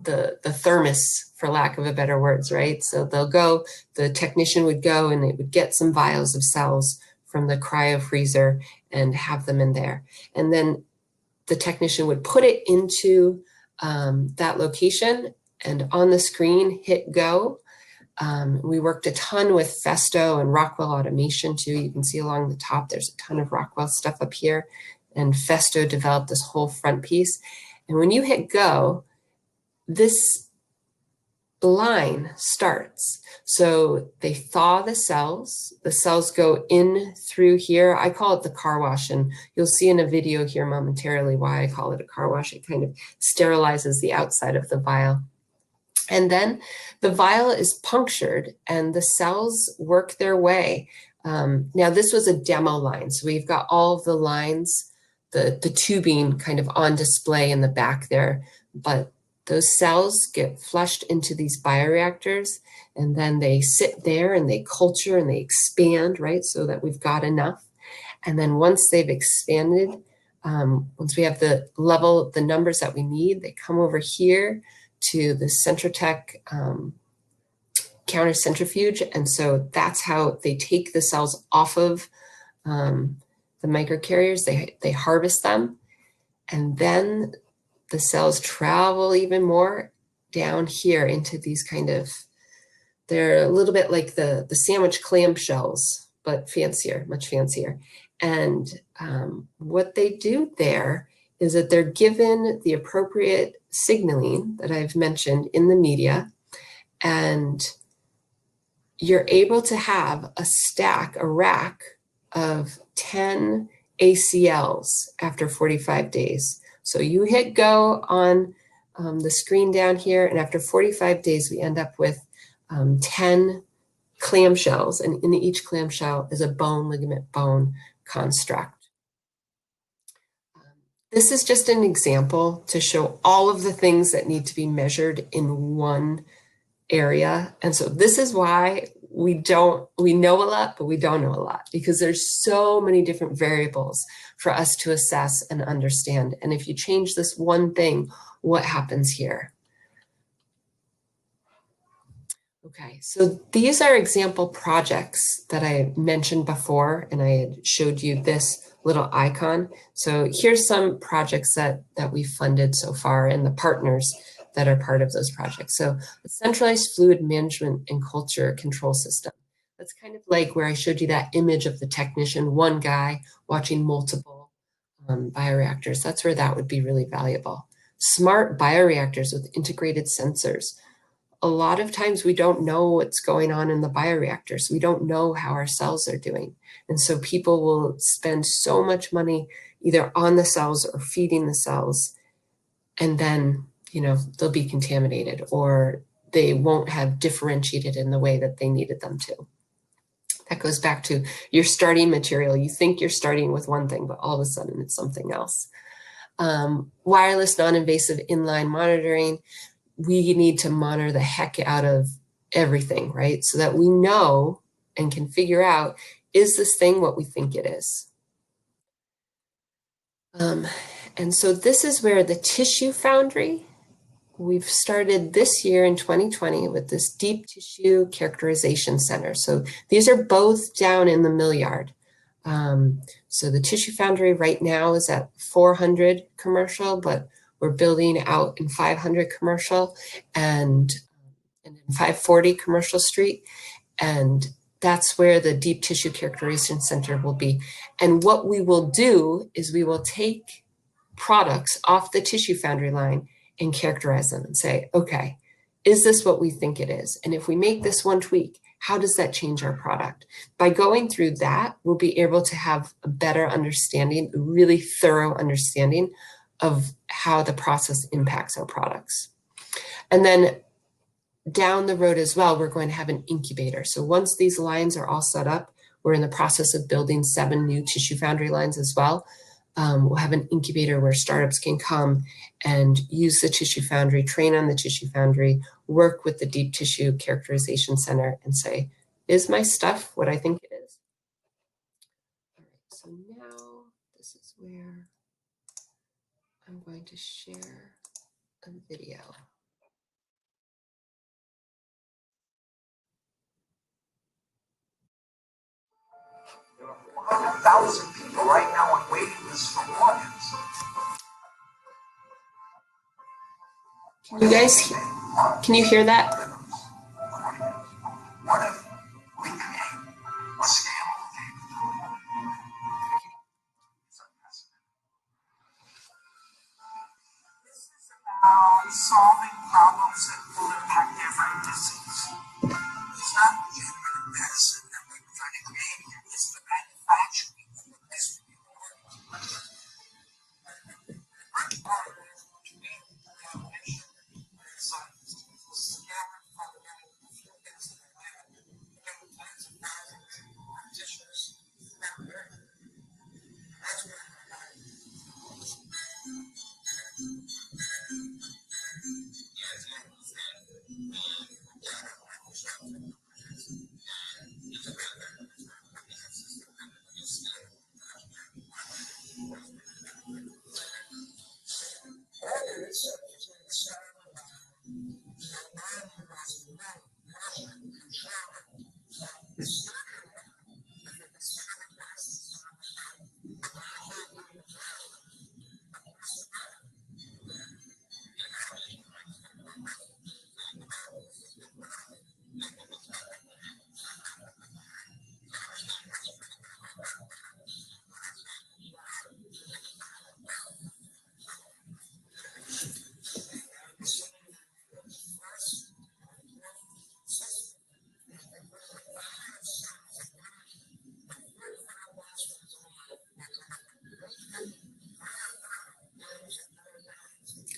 [SPEAKER 5] the thermos, for lack of a better words, right? So the technician would go and they would get some vials of cells from the cryo freezer and have them in there. And then the technician would put it into that location and on the screen hit go. We worked a ton with Festo and Rockwell automation too. You can see along the top, there's a ton of Rockwell stuff up here, and Festo developed this whole front piece. And when you hit go, this line starts. So they thaw the cells go in through here. I call it the car wash, and you'll see in a video here momentarily why I call it a car wash. It kind of sterilizes the outside of the vial. And then the vial is punctured and the cells work their way. Now this was a demo line. So we've got all of the lines, the tubing kind of on display in the back there, but those cells get flushed into these bioreactors and then they sit there and they culture and they expand, right? So that we've got enough. And then once they've expanded, once we have the level, the numbers that we need, they come over here to the Centrotech counter centrifuge. And so that's how they take the cells off of the microcarriers. They harvest them, and then the cells travel even more down here into these kind of, they're a little bit like the sandwich clam shells, but fancier, much fancier. And what they do there is that they're given the appropriate signaling that I've mentioned in the media, and you're able to have a rack of 10 ACLs after 45 days. So you hit go on the screen down here, and after 45 days, we end up with 10 clamshells, and in each clamshell is a bone, ligament, bone construct. This is just an example to show all of the things that need to be measured in one area. And so this is why we know a lot, but we don't know a lot, because there's so many different variables for us to assess and understand. And if you change this one thing, what happens here? Okay, so these are example projects that I mentioned before, and I had showed you this little icon. So here's some projects that we've funded so far and the partners that are part of those projects. So the Centralized Fluid Management and Culture Control System. That's kind of like where I showed you that image of the technician, one guy watching multiple bioreactors. That's where that would be really valuable. Smart bioreactors with integrated sensors. A lot of times we don't know what's going on in the bioreactors. We don't know how our cells are doing. And so people will spend so much money either on the cells or feeding the cells, and then, you know, they'll be contaminated or they won't have differentiated in the way that they needed them to. That goes back to your starting material. You think you're starting with one thing, but all of a sudden it's something else. Wireless non-invasive inline monitoring. We need to monitor the heck out of everything, right? So that we know and can figure out, is this thing what we think it is? And so this is where the Tissue Foundry, we've started this year in 2020 with this Deep Tissue Characterization Center. So these are both down in the mill yard. So the Tissue Foundry right now is at 400 commercial, but we're building out in 500 commercial and in 540 commercial street. And that's where the Deep Tissue Characterization Center will be. And what we will do is we will take products off the Tissue Foundry line and characterize them and say, okay, is this what we think it is? And if we make this one tweak, how does that change our product? By going through that, we'll be able to have a better understanding, a really thorough understanding of how the process impacts our products. And then down the road as well, we're going to have an incubator. So once these lines are all set up, we're in the process of building 7 new Tissue Foundry lines as well. We'll have an incubator where startups can come and use the Tissue Foundry, train on the Tissue Foundry, work with the Deep Tissue Characterization Center and say, is my stuff what I think it is? All right, so now this is where I'm going to share a video.
[SPEAKER 6] 100,000 people right now on waiting lists for organs.
[SPEAKER 5] Can you hear that?
[SPEAKER 6] What if we create a scalable capability? It's unprecedented. This is about solving problems that will impact every disease. It's not genuine medicine that we're trying to create here. It's the manufacturing of the best organs.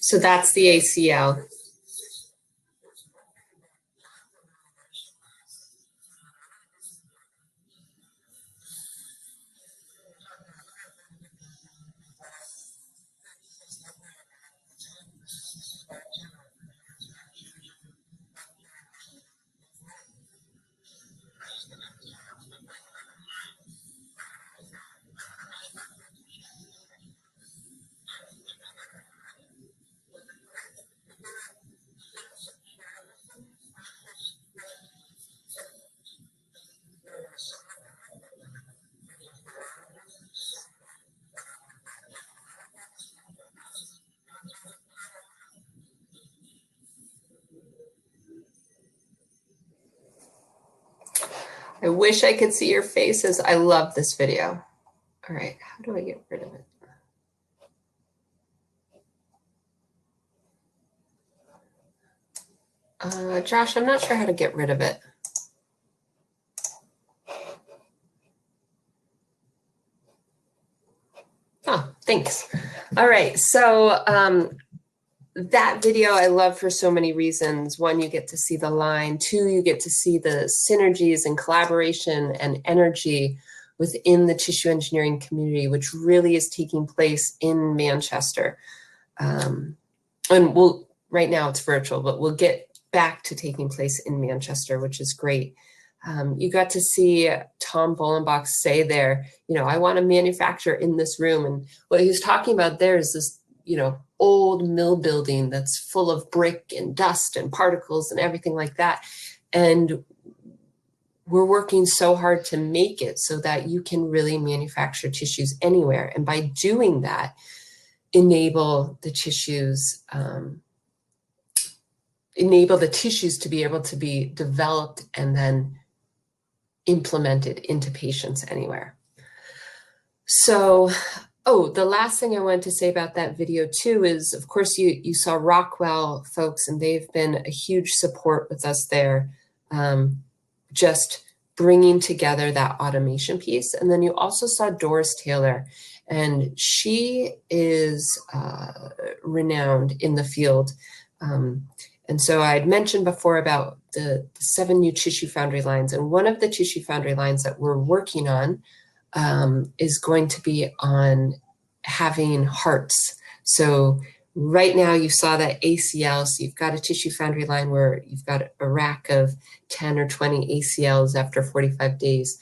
[SPEAKER 5] So that's the ACL. wish I could see your faces. I love this video. All right, how do I get rid of it? Josh, I'm not sure how to get rid of it. Oh, thanks. All right, so that video I love for so many reasons. One, you get to see the line. Two, you get to see the synergies and collaboration and energy within the tissue engineering community, which really is taking place in Manchester. And right now it's virtual, but we'll get back to taking place in Manchester, which is great. You got to see Tom Bolenbach say there, I want to manufacture in this room. And what he was talking about there is this, old mill building that's full of brick and dust and particles and everything like that. And we're working so hard to make it so that you can really manufacture tissues anywhere. And by doing that, enable the tissues to be able to be developed and then implemented into patients anywhere. So, the last thing I wanted to say about that video too is, of course, you saw Rockwell folks, and they've been a huge support with us there, just bringing together that automation piece. And then you also saw Doris Taylor, and she is renowned in the field. And so I had mentioned before about the 7 new tissue foundry lines, and one of the tissue foundry lines that we're working on is going to be on having hearts. So right now you saw that ACL, so you've got a tissue foundry line where you've got a rack of 10 or 20 ACLs after 45 days.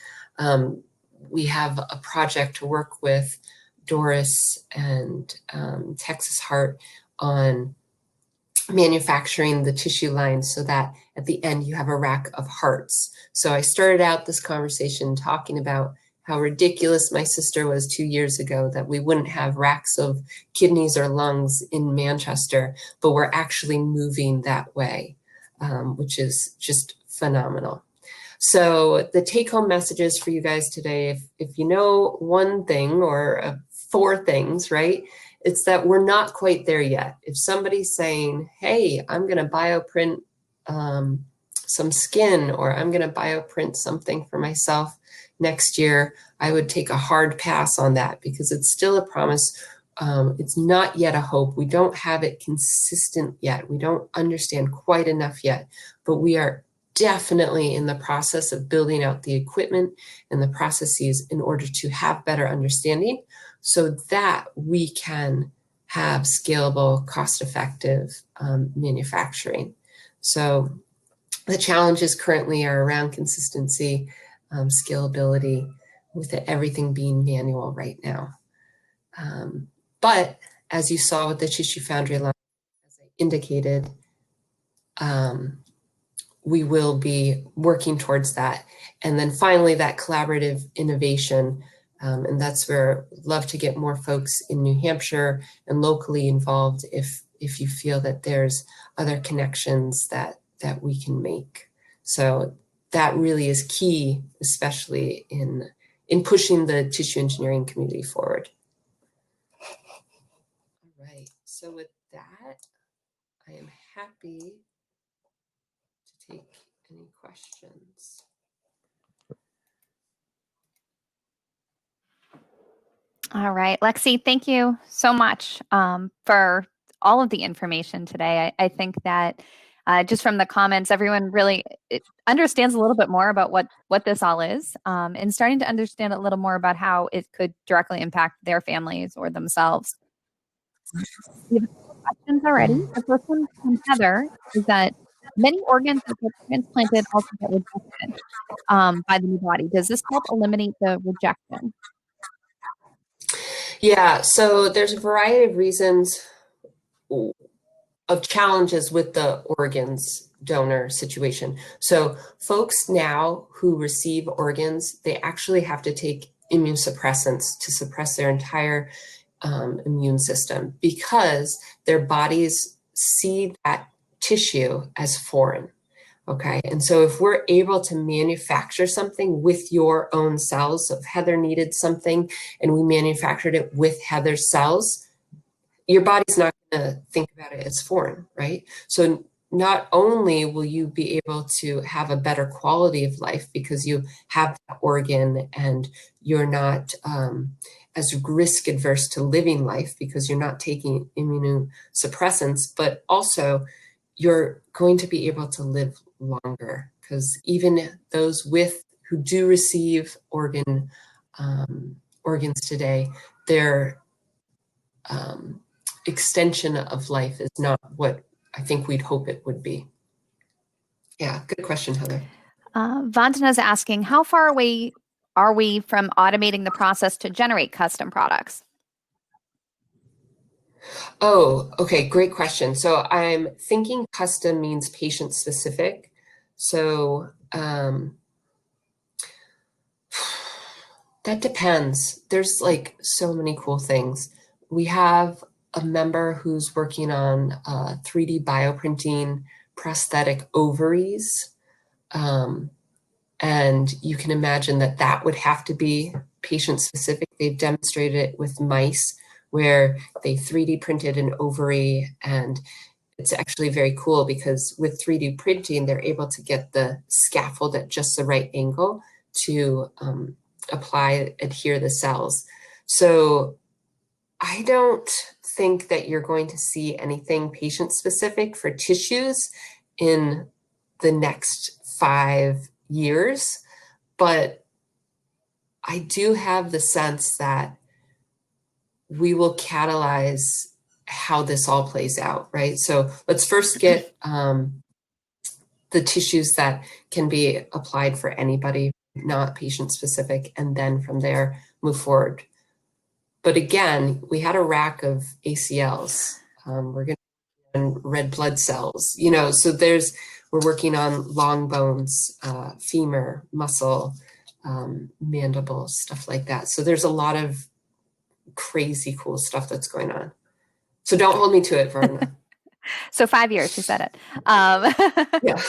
[SPEAKER 5] We have a project to work with Doris and Texas Heart on manufacturing the tissue lines so that at the end you have a rack of hearts. So I started out this conversation talking about how ridiculous my sister was 2 years ago that we wouldn't have racks of kidneys or lungs in Manchester, but we're actually moving that way, which is just phenomenal. So the take-home messages for you guys today, if you know one thing or 4 things, right? It's that we're not quite there yet. If somebody's saying, hey, I'm going to bioprint some skin, or I'm going to bioprint something for myself next year, I would take a hard pass on that because it's still a promise. It's not yet a hope. We don't have it consistent yet. We don't understand quite enough yet, but we are definitely in the process of building out the equipment and the processes in order to have better understanding so that we can have scalable, cost-effective manufacturing. So the challenges currently are around consistency, scalability, with everything being manual right now. But as you saw with the tissue foundry line, as I indicated, we will be working towards that. And then finally, that collaborative innovation. And that's where I'd love to get more folks in New Hampshire and locally involved if you feel that there's other connections that we can make. So that really is key, especially in pushing the tissue engineering community forward. All right, so with that, I am happy to take any questions.
[SPEAKER 4] All right, Lexi, thank you so much for all of the information today. I think that just from the comments, everyone really understands a little bit more about what this all is, and starting to understand a little more about how it could directly impact their families or themselves. We have a couple questions already. The first one from Heather is that many organs that get transplanted also get rejected by the new body. Does this help eliminate the rejection?
[SPEAKER 5] Yeah, so there's a variety of reasons of challenges with the organs donor situation. So folks now who receive organs, they actually have to take immunosuppressants to suppress their entire immune system because their bodies see that tissue as foreign. Okay, and so if we're able to manufacture something with your own cells, so if Heather needed something and we manufactured it with Heather's cells, your body's not going to think about it as foreign, right? So not only will you be able to have a better quality of life because you have that organ and you're not as risk adverse to living life because you're not taking immunosuppressants, but also you're going to be able to live longer, because even those who do receive organs today, their extension of life is not what I think we'd hope it would be. Yeah, good question, Heather.
[SPEAKER 4] Vandana is asking, how far away are we from automating the process to generate custom products?
[SPEAKER 5] Oh, okay, great question. So I'm thinking custom means patient specific. So that depends. There's like so many cool things. We have a member who's working on 3D bioprinting prosthetic ovaries. And you can imagine that that would have to be patient specific. They've demonstrated it with mice where they 3D printed an ovary, and it's actually very cool because with 3D printing, they're able to get the scaffold at just the right angle to adhere the cells. So I don't think that you're going to see anything patient specific for tissues in the next 5 years, but I do have the sense that we will catalyze how this all plays out, right? So let's first get the tissues that can be applied for anybody, not patient specific, and then from there move forward. But again, we had a rack of ACLs. We're going to red blood cells, so we're working on long bones, femur, muscle, mandible, stuff like that. So there's a lot of crazy cool stuff that's going on. So don't hold me to it, Verna.
[SPEAKER 4] So 5 years, she said it.
[SPEAKER 5] Yeah.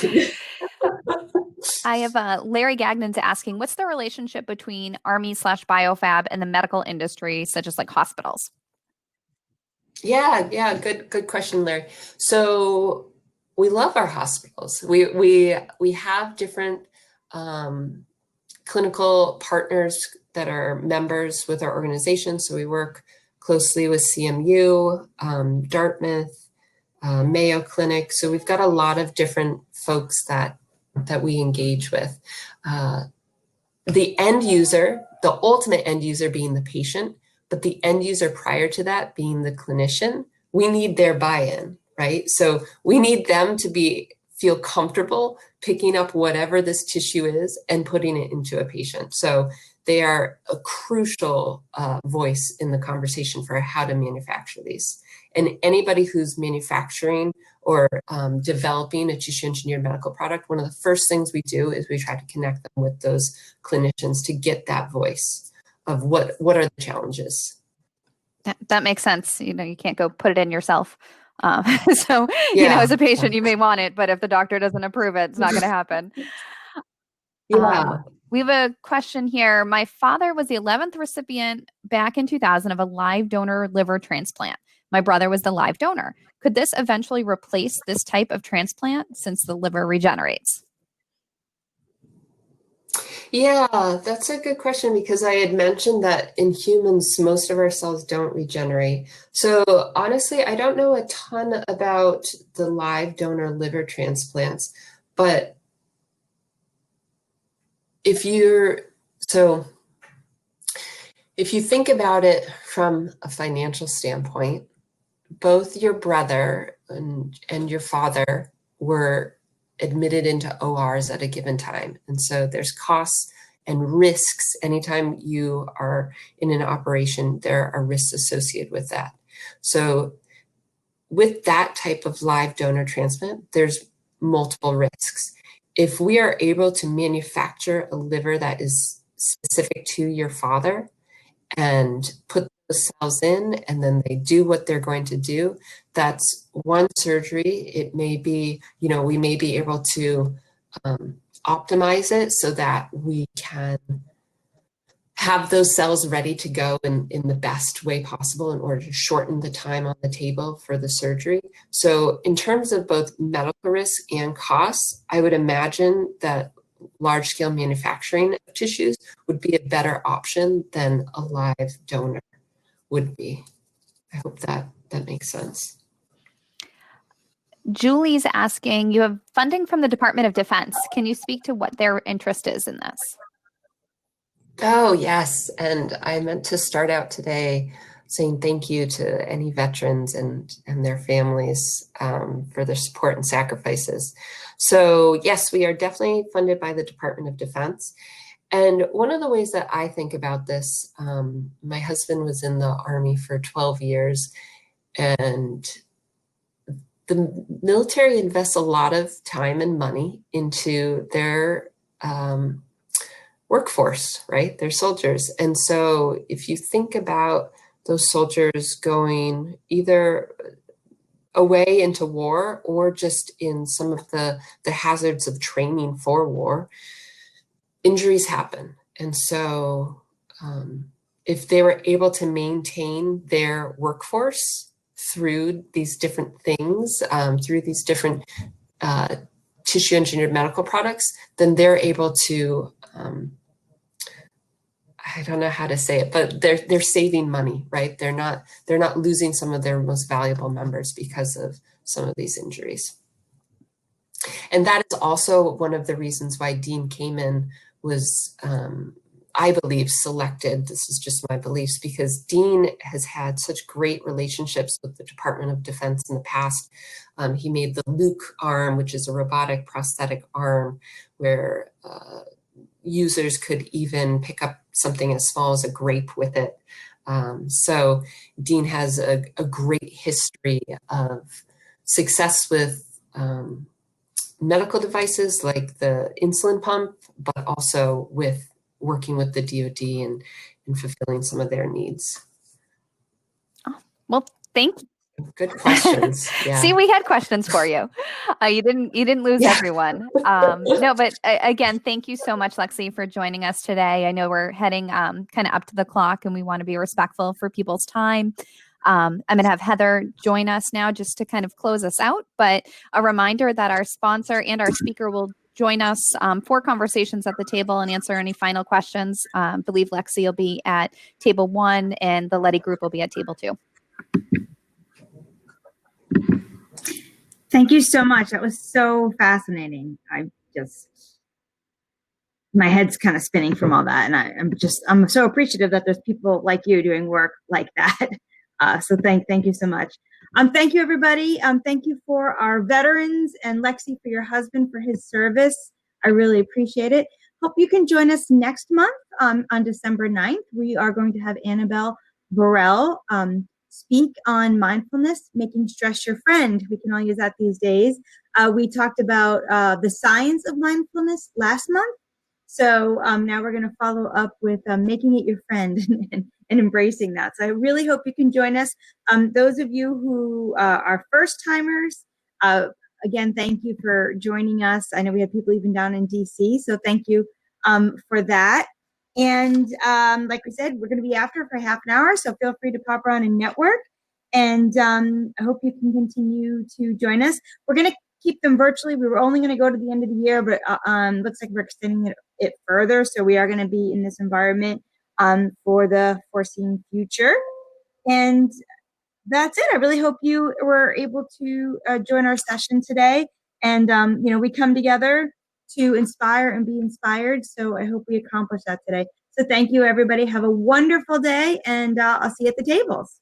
[SPEAKER 4] I have Larry Gagnon's asking, what's the relationship between ARMI/BioFab and the medical industry, such as like hospitals?
[SPEAKER 5] Yeah, good question, Larry. So we love our hospitals. We have different clinical partners that are members with our organization. So we work closely with CMU, Dartmouth, Mayo Clinic. So we've got a lot of different folks that we engage with. The end user, the ultimate end user being the patient, but the end user prior to that being the clinician, we need their buy-in, right? So we need them to feel comfortable picking up whatever this tissue is and putting it into a patient. So they are a crucial voice in the conversation for how to manufacture these. And anybody who's manufacturing or developing a tissue engineered medical product, one of the first things we do is we try to connect them with those clinicians to get that voice of what are the challenges.
[SPEAKER 4] That makes sense. You can't go put it in yourself. So, as a patient, you may want it, but if the doctor doesn't approve it, it's not going to happen.
[SPEAKER 5] Yeah.
[SPEAKER 4] We have a question here. My father was the 11th recipient back in 2000 of a live donor liver transplant. My brother was the live donor. Could this eventually replace this type of transplant since the liver regenerates?
[SPEAKER 5] Yeah, that's a good question, because I had mentioned that in humans, most of our cells don't regenerate. So honestly, I don't know a ton about the live donor liver transplants, but if you think about it from a financial standpoint, both your brother and your father were admitted into ORs at a given time. And so there's costs and risks. Anytime you are in an operation, there are risks associated with that. So with that type of live donor transplant, there's multiple risks. If we are able to manufacture a liver that is specific to your father and put those cells in, and then they do what they're going to do, that's one surgery. It may be, we may be able to optimize it so that we can have those cells ready to go in the best way possible in order to shorten the time on the table for the surgery. So in terms of both medical risk and costs, I would imagine that large-scale manufacturing of tissues would be a better option than a live donor would be. I hope that makes sense.
[SPEAKER 4] Julie's asking, you have funding from the Department of Defense. Can you speak to what their interest is in this?
[SPEAKER 5] Oh, yes. And I meant to start out today saying thank you to any veterans and their families for their support and sacrifices. So yes, we are definitely funded by the Department of Defense. And one of the ways that I think about this, my husband was in the Army for 12 years, and the military invests a lot of time and money into their workforce, right? They're soldiers. And so if you think about those soldiers going either away into war or just in some of the hazards of training for war, injuries happen. And so if they were able to maintain their workforce through these different things, through these different tissue engineered medical products, then they're able to I don't know how to say it, but they're saving money, right? They're not losing some of their most valuable members because of some of these injuries. And that is also one of the reasons why Dean Kamen was, I believe, selected. This is just my beliefs, because Dean has had such great relationships with the Department of Defense in the past. He made the Luke arm, which is a robotic prosthetic arm where users could even pick up something as small as a grape with it. So Dean has a great history of success with medical devices like the insulin pump, but also with working with the DoD and fulfilling some of their needs.
[SPEAKER 4] Oh, well, thank you.
[SPEAKER 5] Good questions. Yeah.
[SPEAKER 4] See, we had questions for you. You didn't lose everyone. No, but again, thank you so much, Lexi, for joining us today. I know we're heading kind of up to the clock, and we want to be respectful for people's time. I'm going to have Heather join us now just to kind of close us out. But a reminder that our sponsor and our speaker will join us for conversations at the table and answer any final questions. I believe Lexi will be at table 1 and the Letty group will be at table 2.
[SPEAKER 1] Thank you so much. That was so fascinating. My head's kind of spinning from all that. And I'm so appreciative that there's people like you doing work like that. So thank you so much. Thank you, everybody. Thank you for our veterans and Lexi for your husband for his service. I really appreciate it. Hope you can join us next month on December 9th. We are going to have Annabelle Burrell speak on mindfulness, making stress your friend. We can all use that these days. We talked about the science of mindfulness last month. So now we're going to follow up with making it your friend and embracing that. So I really hope you can join us. Those of you who are first timers, again, thank you for joining us. I know we have people even down in DC, so thank you for that. And like we said, we're going to be after for half an hour, so feel free to pop around and network. And I hope you can continue to join us. We're going to keep them virtually. We were only going to go to the end of the year, but looks like we're extending it further. So we are going to be in this environment for the foreseen future. And that's it. I really hope you were able to join our session today. And, we come together to inspire and be inspired. So I hope we accomplish that today. So thank you, everybody. Have a wonderful day, and I'll see you at the tables.